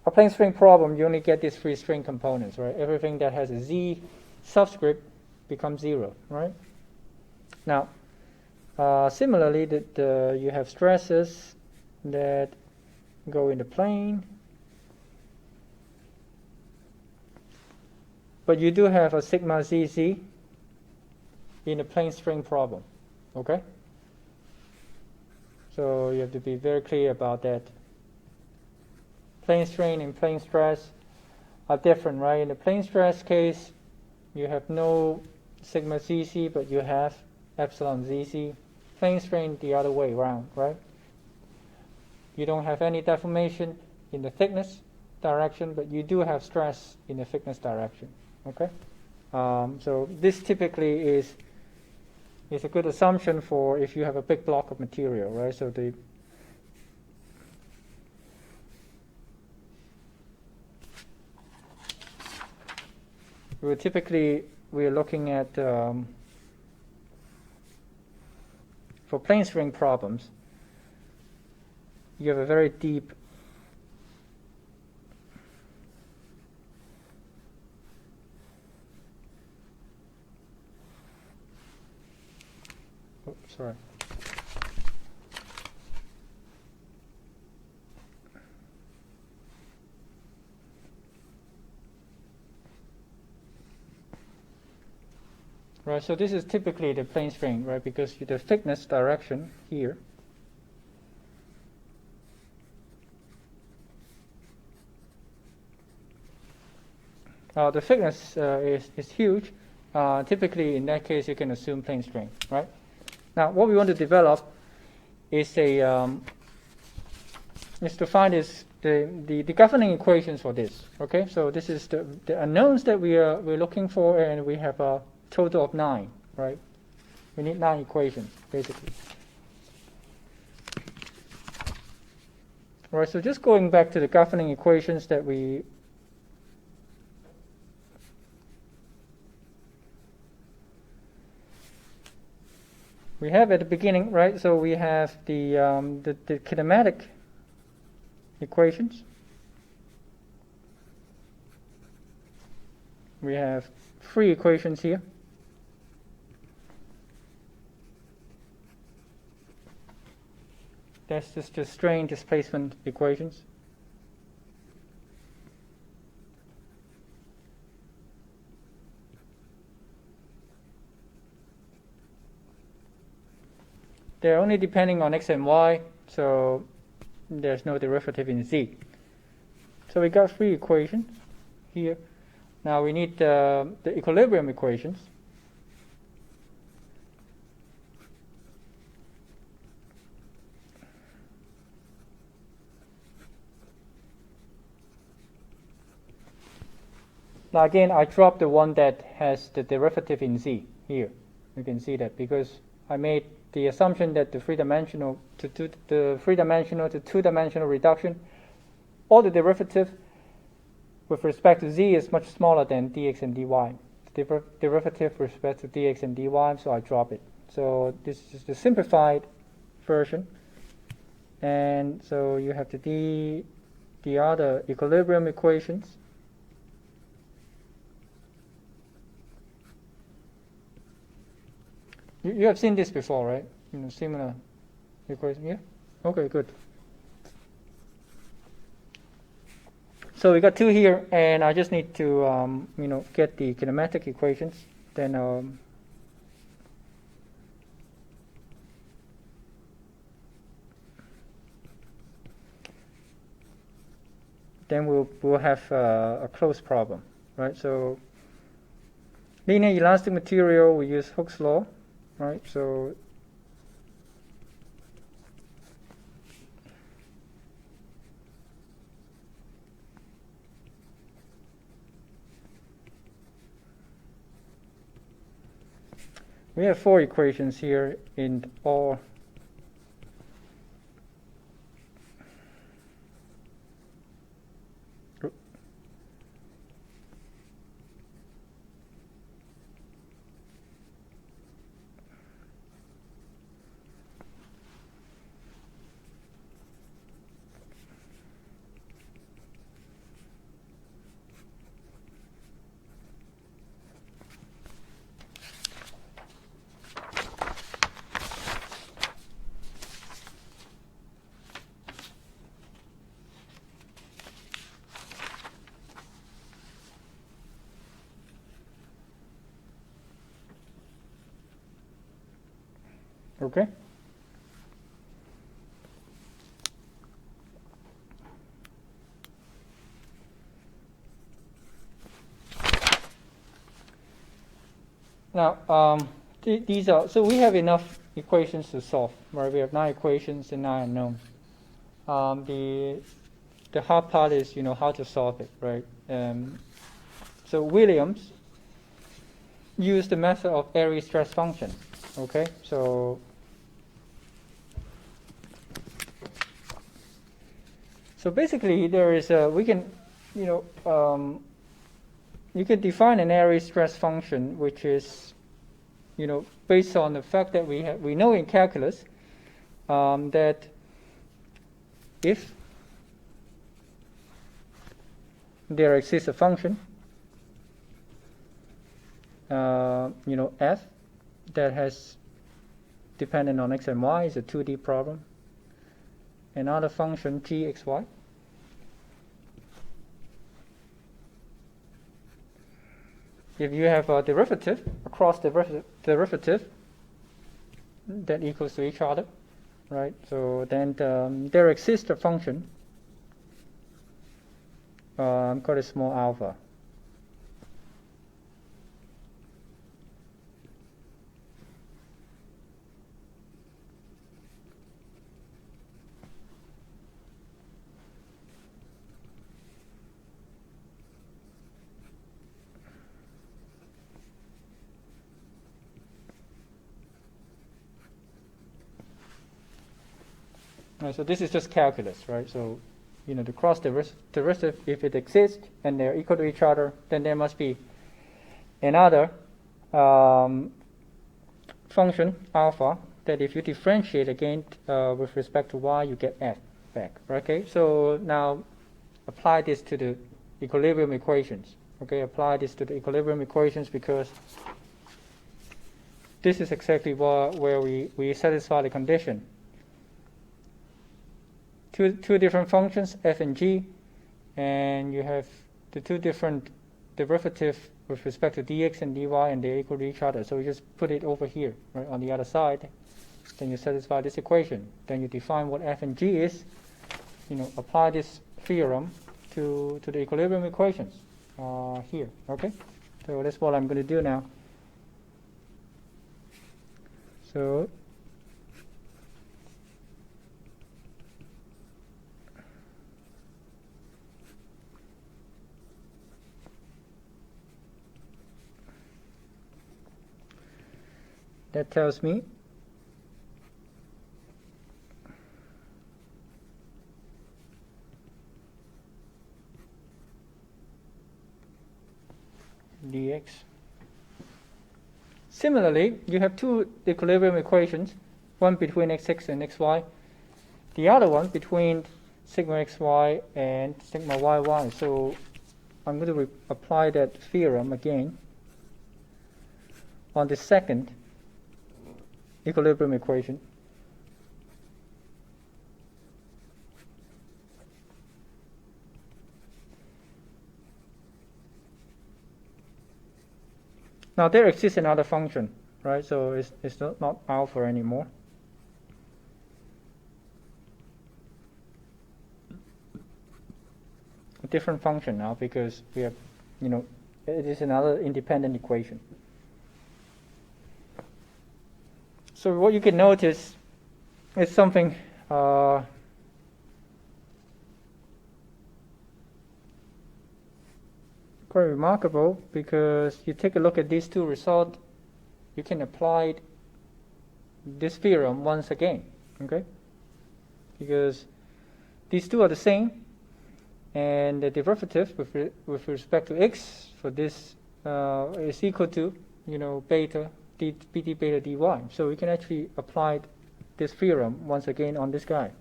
a plane strain problem, you only get these 3 strain components. Right. Everything that has a Z subscript becomes 0, right? Now, similarly, you have stresses that go in the plane, but you do have a sigma ZZ in a plane strain problem, okay? So you have to be very clear about that. Plane strain and plane stress are different, right? In the plane stress case, you have no sigma ZZ, but you have epsilon ZZ. Plane strain the other way around, right? You don't have any deformation in the thickness direction, but you do have stress in the thickness direction, okay? So this typically is a good assumption for if you have a big block of material, right? So we're looking at for plane strain problems, you have a very deep sorry. Right, so this is typically the plane strain, right? Because the thickness direction here the thickness is huge. Typically, in that case, you can assume plane strain, right? Now, what we want to develop is to find the governing equations for this. Okay, so this is the unknowns that we're looking for, and we have a total of 9, right? We need 9 equations, basically. All right, so just going back to the governing equations that we have at the beginning, right? So we have the kinematic equations. We have 3 equations here. That's just the strain displacement equations. They're only depending on x and y, so there's no derivative in z. So we got 3 equations here. Now we need the equilibrium equations. Now again, I dropped the one that has the derivative in z here. You can see that because I made the assumption that the three-dimensional to two-dimensional reduction, all the derivative with respect to z is much smaller than dx and dy. The derivative with respect to dx and dy, so I drop it. So this is the simplified version. And so you have the other equilibrium equations. You have seen this before, right? Similar equation. Yeah? Okay, good. So we got 2 here, and I just need to, get the kinematic equations. Then we'll have a closed problem, right? So linear elastic material, we use Hooke's law, right? So we have 4 equations here in all. Okay. Now, these are, so we have enough equations to solve, right? We have 9 equations and 9 unknowns. The hard part is, how to solve it, right? So Williams used the method of Airy stress function. Okay, so basically there is we can, you can define an Airy stress function which is, based on the fact that we know in calculus that if there exists a function, f that has dependent on x and y is a 2D problem. Another function gxy. If you have a derivative, a cross derivative that equals to each other, right? So then there exists a function called a small alpha. Right, so this is just calculus, right? So, the cross derivative, if it exists and they're equal to each other, then there must be another function alpha that if you differentiate again with respect to y, you get f back. Okay, so now apply this to the equilibrium equations. Okay, apply this to the equilibrium equations because this is exactly where we satisfy the condition. Two different functions, f and g, and you have the two different derivatives with respect to dx and dy, and they're equal to each other. So you just put it over here, right, on the other side. Then you satisfy this equation. Then you define what f and g is. Apply this theorem to the equilibrium equations here. Okay, so that's what I'm going to do now. So that tells me dx. Similarly, you have two equilibrium equations, one between xx and xy, the other one between sigma xy and sigma yy. So I'm going to apply that theorem again on the second equilibrium equation. Now there exists another function, right? So it's not alpha anymore. A different function now because we have, it is another independent equation. So what you can notice is something quite remarkable, because you take a look at these two results, you can apply this theorem once again, okay? Because these two are the same, and the derivative with respect to x for this is equal to, beta dt beta dy. So we can actually apply this theorem once again on this guy,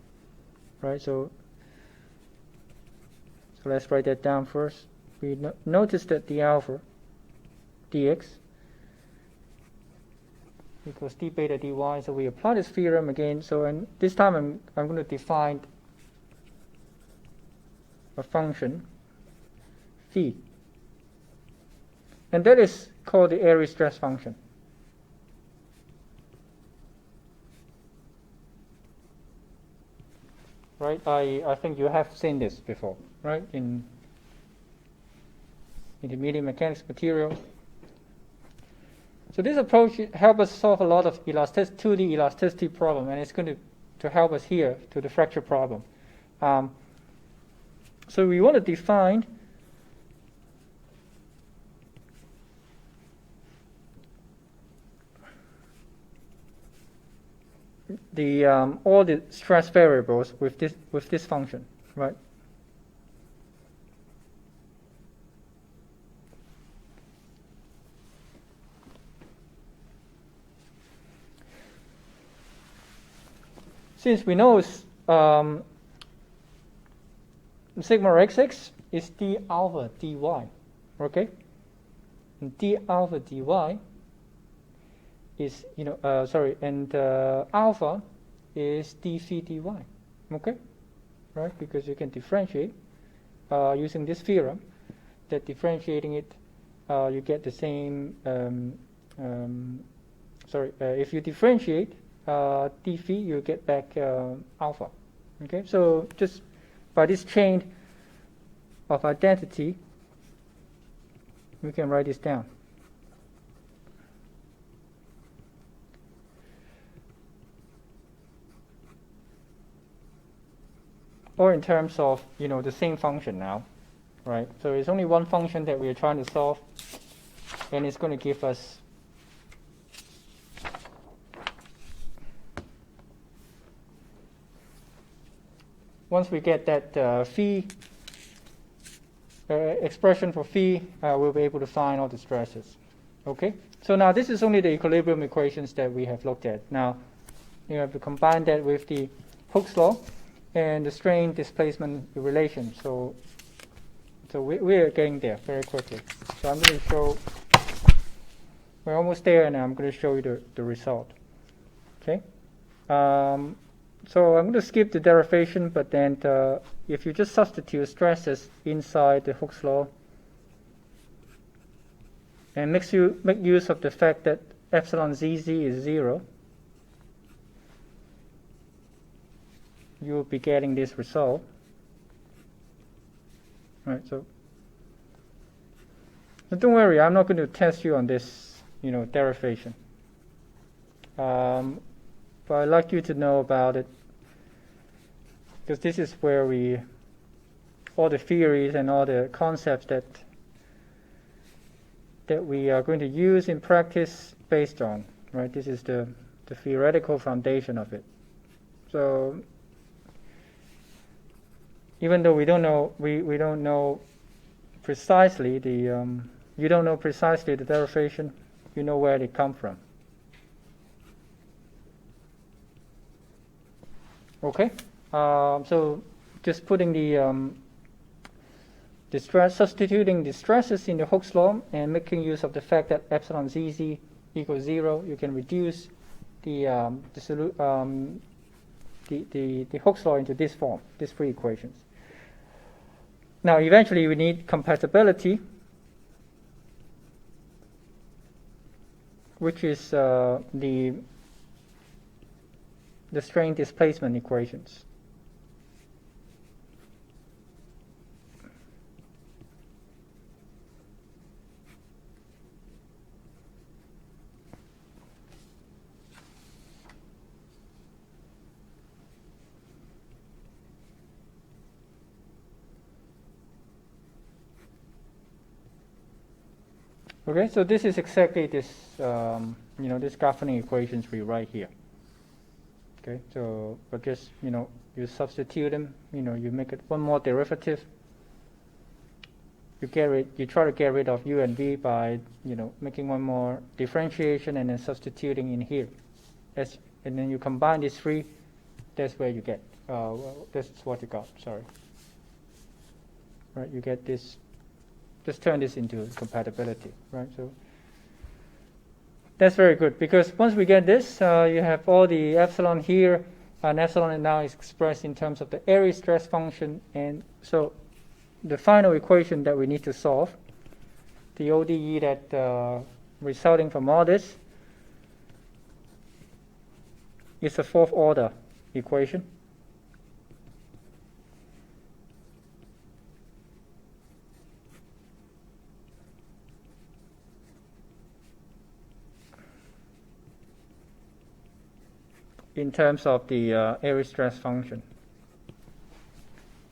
right? So let's write that down first. We notice that the alpha dx equals d beta dy. So we apply this theorem again. So and this time I'm going to define a function phi, and that is called the Airy stress function. Right? I think you have seen this before, right? In intermediate mechanics material. So this approach helps us solve a lot of 2D elasticity problem, and it's going to help us here to the fracture problem. So we want to define the all the stress variables with this function, right? Since we know sigma xx is d alpha dy, okay? And d alpha dy is, and alpha is d phi dy, okay? Right? Because you can differentiate using this theorem, that differentiating it, you get the same, if you differentiate d phi, you get back alpha. Okay, so just by this chain of identity, we can write this down. Or in terms of, the same function now, right? So it's only one function that we are trying to solve, and it's going to give us once we get that phi expression for phi, we'll be able to find all the stresses. Okay? So now this is only the equilibrium equations that we have looked at. Now you have to combine that with the Hooke's law and the strain displacement relation. So we are getting there very quickly. So I'm going to show, we're almost there, and I'm going to show you the result. Okay? So I'm going to skip the derivation, but then if you just substitute stresses inside the Hooke's law and make use of the fact that epsilon zz is 0, you'll be getting this result. Right, so don't worry, I'm not going to test you on this, derivation. But I'd like you to know about it, because this is where all the theories and all the concepts that we are going to use in practice based on, right? This is the theoretical foundation of it. So even though we don't know, we don't know precisely you don't know precisely the derivation, you know where they come from. Okay, so just putting substituting the stresses in the Hooke's law and making use of the fact that epsilon zz equals 0, you can reduce the Hooke's law into this form, these three equations. Now, eventually, we need compatibility, which is the strain displacement equations. Okay, so this is exactly this, this governing equations we write here. Okay, so but just you substitute them. You make it one more derivative. You try to get rid of u and v by making one more differentiation and then substituting in here. And then you combine these three. That's where you get. This is what you got. Sorry. Right, you get this. Just turn this into compatibility, right? So that's very good, because once we get this, you have all the epsilon here, and epsilon now is expressed in terms of the Airy stress function, and so the final equation that we need to solve, the ODE that resulting from all this, is a fourth order equation. In terms of the Airy stress function.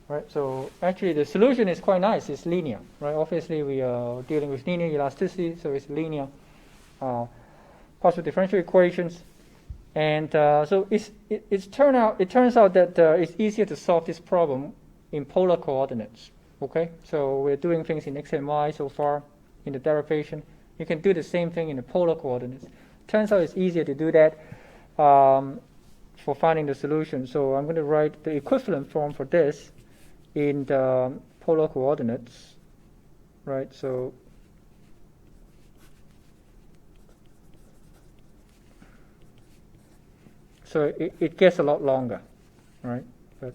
Right, so actually the solution is quite nice, it's linear. Right, obviously we are dealing with linear elasticity, so it's linear partial differential equations. And so it turns out that it's easier to solve this problem in polar coordinates. Okay, so we're doing things in x and y so far in the derivation. You can do the same thing in the polar coordinates. Turns out it's easier to do that for finding the solution. So I'm going to write the equivalent form for this in the polar coordinates, right? So it gets a lot longer, right? But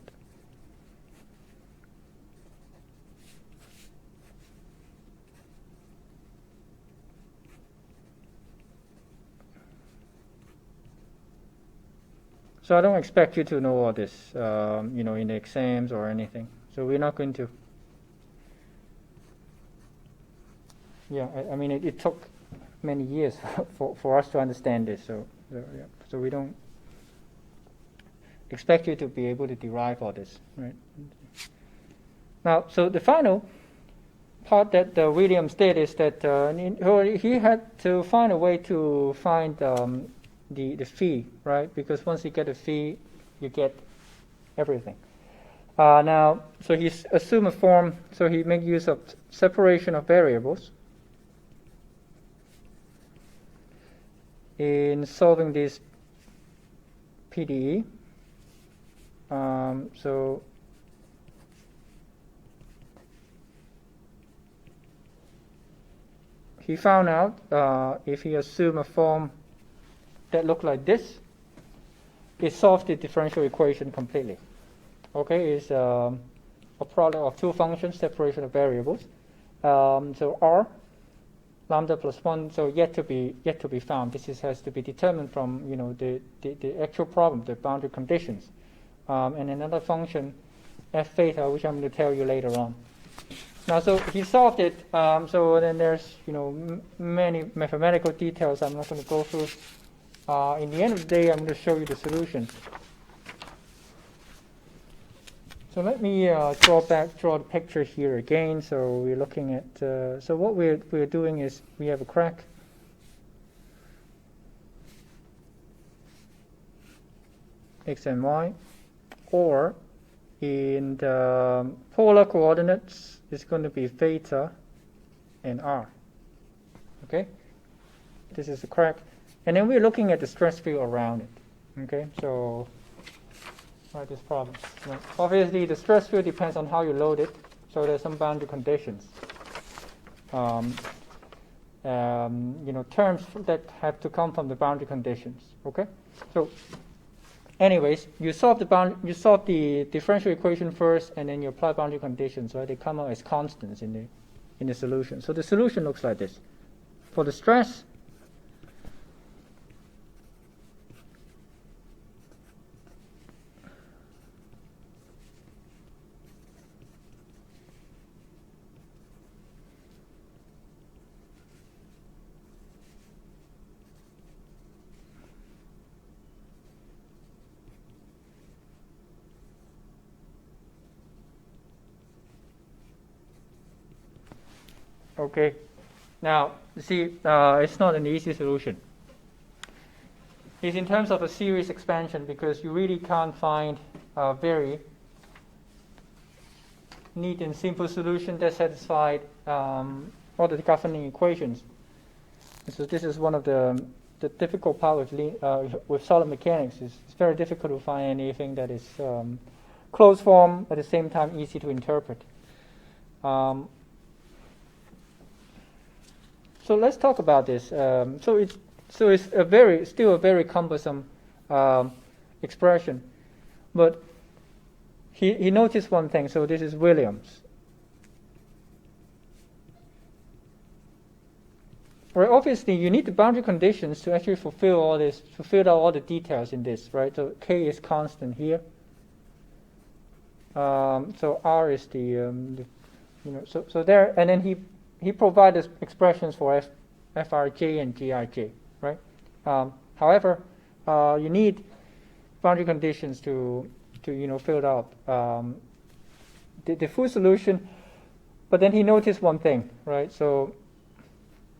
so I don't expect you to know all this, in the exams or anything. So we're not going to. Yeah, I mean, it took many years for us to understand this. So we don't expect you to be able to derive all this, right? Now, so the final part that Williams did is that he had to find a way to find the phi, right? Because once you get a phi, you get everything. Now, so he assumed a form, so he make use of separation of variables in solving this PDE. So he found out if he assumed a form that looked like this, it solves the differential equation completely. Okay, it's a product of two functions, separation of variables. So R, lambda plus 1, so yet to be found. This has to be determined from the actual problem, the boundary conditions. And another function, f theta, which I'm going to tell you later on. Now, so he solved it. So then there's many mathematical details I'm not going to go through. In the end of the day, I'm going to show you the solution. So let me draw the picture here again. So we're looking at. So what we're doing is we have a crack. X and Y, or in the polar coordinates, it's going to be theta and R. Okay, this is the crack, and then we're looking at the stress field around it. Okay, so write this problem. Now, obviously, the stress field depends on how you load it. So there's some boundary conditions. Terms that have to come from the boundary conditions. Okay, so. Anyways, you solve the differential equation first, and then you apply boundary conditions. Right? They come out as constants in the solution. So the solution looks like this. For the stress, okay. Now, you see, it's not an easy solution. It's in terms of a series expansion because you really can't find a very neat and simple solution that satisfies all the governing equations. And so this is one of the difficult part with solid mechanics. It's very difficult to find anything that is closed form at the same time easy to interpret. So let's talk about this. So it's still a very cumbersome expression, but he noticed one thing. So this is Williams. Right, obviously, you need the boundary conditions to actually fulfill all the details in this, right? So K is constant here. So R is so there, and then he provided expressions for Frj and Grj, right? However, you need boundary conditions to fill out the full solution. But then he noticed one thing, right? So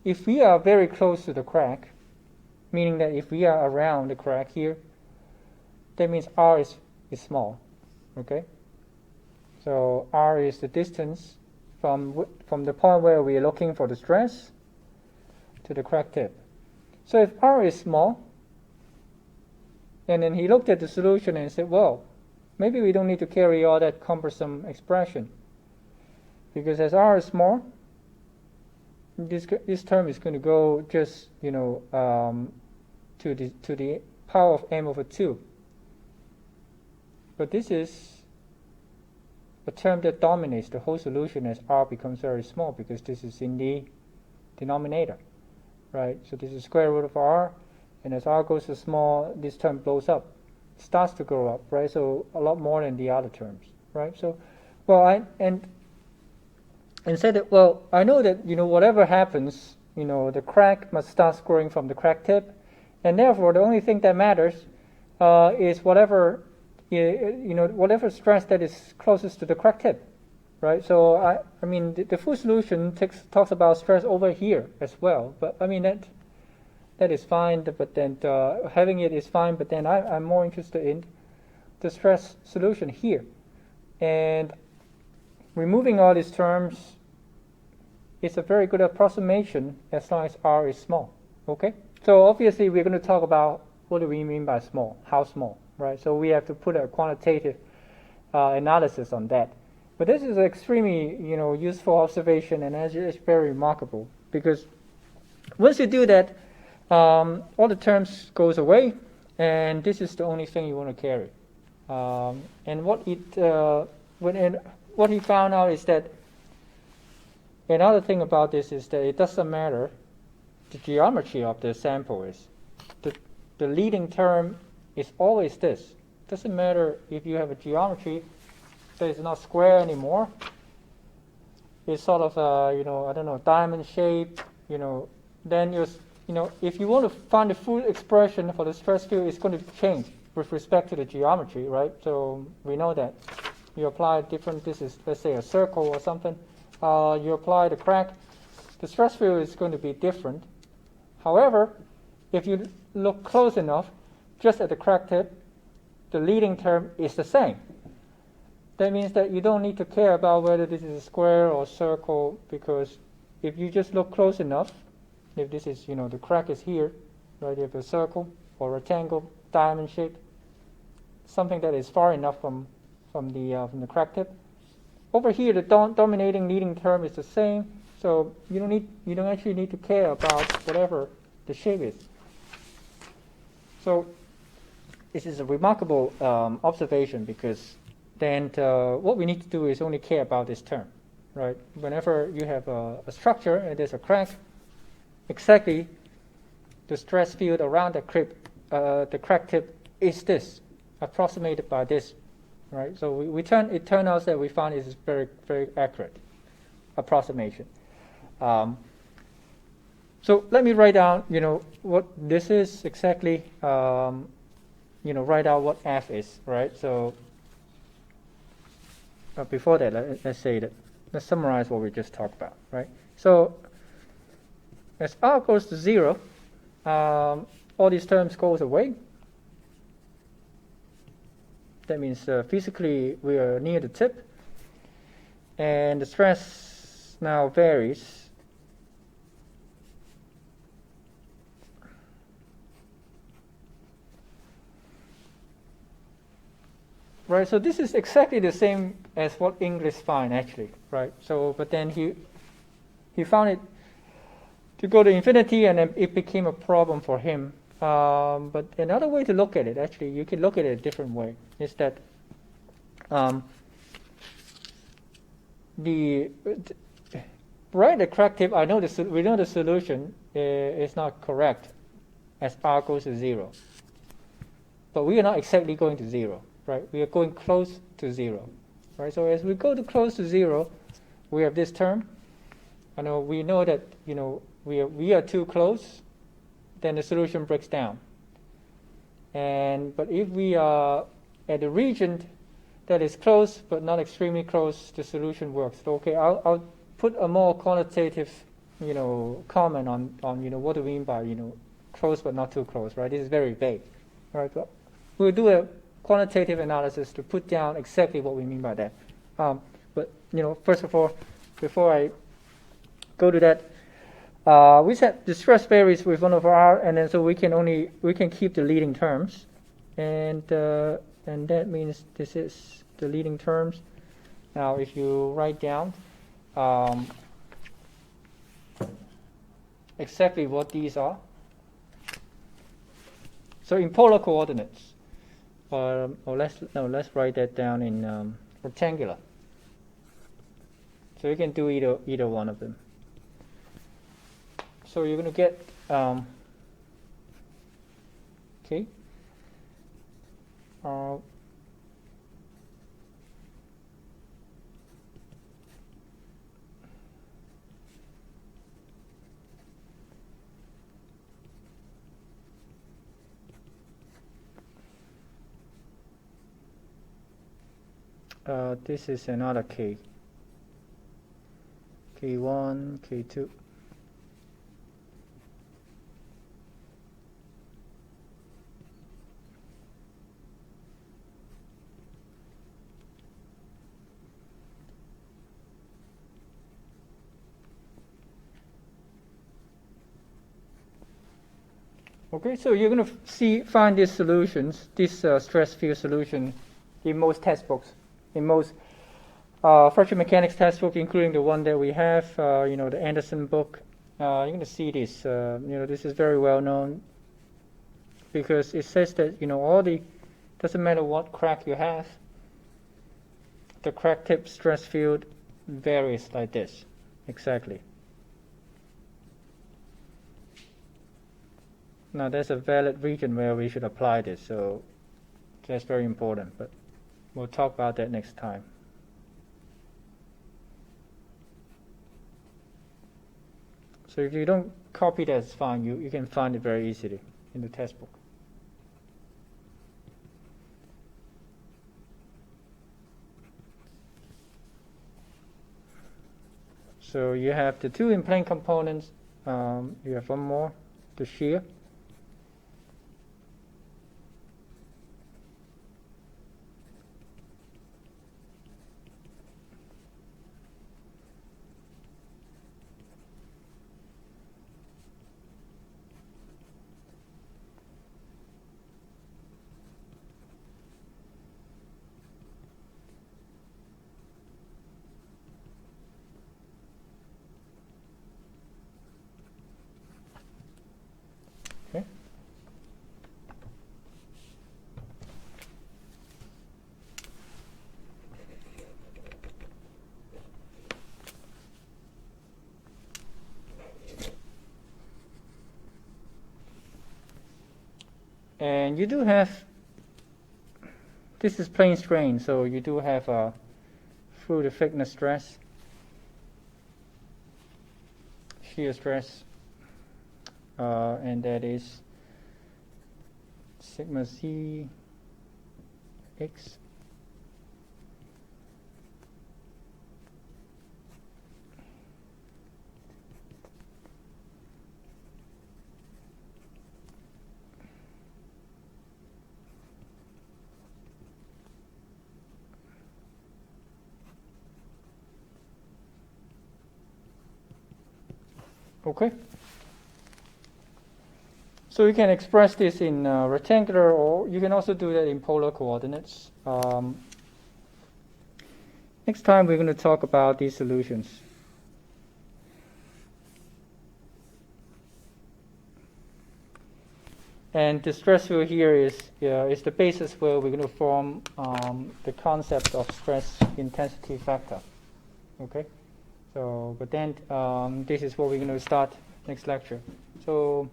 if we are very close to the crack, meaning that if we are around the crack here, that means R is small, okay? So R is the distance from the point where we are looking for the stress to the crack tip. So if R is small, and then he looked at the solution and said, well, maybe we don't need to carry all that cumbersome expression, because as R is small, this term is going to go just to the power of m/2. But this is a term that dominates the whole solution as R becomes very small, because this is in the denominator, right? So this is square root of R, and as R goes to small, this term blows up, starts to grow up, right? So a lot more than the other terms, right? So, well, and said that, well, I know that whatever happens, the crack must start growing from the crack tip, and therefore the only thing that matters is whatever stress that is closest to the crack tip, right? So I mean the full solution talks about stress over here as well, but I mean that is fine. But then having it is fine. But then I'm more interested in the stress solution here. And removing all these terms is a very good approximation as long as r is small. Okay? So obviously we're going to talk about what do we mean by small, how small, right? So we have to put a quantitative analysis on that. But this is an extremely, useful observation, and it's very remarkable because once you do that, all the terms goes away, and this is the only thing you want to carry. And what he found out is that another thing about this is that it doesn't matter the geometry of the sample is. The leading term is always this. Doesn't matter if you have a geometry that is not square anymore. It's sort of diamond shape. Then if you want to find the full expression for the stress field, it's going to change with respect to the geometry, right? So we know that you apply different. This is, let's say, a circle or something. You apply the crack. The stress field is going to be different. However, if you look close enough, just at the crack tip, the leading term is the same. That means that you don't need to care about whether this is a square or circle, because if you just look close enough, if this is, the crack is here, right? You have a circle or rectangle, diamond shape, something that is far enough from the crack tip. Over here, the dominating leading term is the same, so you don't actually need to care about whatever the shape is. So this is a remarkable observation, because then what we need to do is only care about this term, right? Whenever you have a structure and there's a crack, exactly the stress field around the crack tip is this, approximated by this, right? So it turned out that we found it is very, very accurate approximation. So let me write down, what this is exactly. Write out what f is, right? So before that, let's summarize what we just talked about, right? So as r goes to 0, all these terms goes away. That means physically we are near the tip, and the stress now varies. Right, so this is exactly the same as what English find actually, right? So, but then he found it to go to infinity, and then it became a problem for him. But another way to look at it, actually, you can look at it a different way, is that the crack tip, we know the solution is not correct as r goes to 0. But we are not exactly going to 0. Right, we are going close to 0, right? So as we go to close to 0, we have this term. We know that we are too close, then the solution breaks down. But if we are at a region that is close but not extremely close, the solution works. So, okay, I'll put a more quantitative, comment on what do we mean by close but not too close, right? This is very vague, right? But we'll do a quantitative analysis to put down exactly what we mean by that. But first of all, before I go to that, we said the stress varies with 1 over r, and then so we can keep the leading terms, and that means this is the leading terms. Now, if you write down exactly what these are, so in polar coordinates. Or let's write that down in rectangular. So you can do either one of them. So you're going to get okay. This is another K. K1, K2. Okay, so you're going to find these solutions, this stress field solution, in most textbooks, in most fracture mechanics textbook, including the one that we have, the Anderson book. You're going to see this. This is very well known because it says that doesn't matter what crack you have, the crack tip stress field varies like this, exactly. Now there's a valid region where we should apply this, so that's very important, but we'll talk about that next time. So if you don't copy that, it's fine. You can find it very easily in the textbook. So you have the two in-plane components. You have one more, the shear. Okay. And you do have, this is plane strain, so you do have a fluid thickness stress, shear stress, and that is sigma z x Okay. So you can express this in rectangular, or you can also do that in polar coordinates. Next time we're going to talk about these solutions. And the stress field here is the basis where we're going to form the concept of stress intensity factor. Okay. So, but then this is what we're going to start next lecture. So,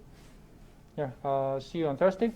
yeah, see you on Thursday.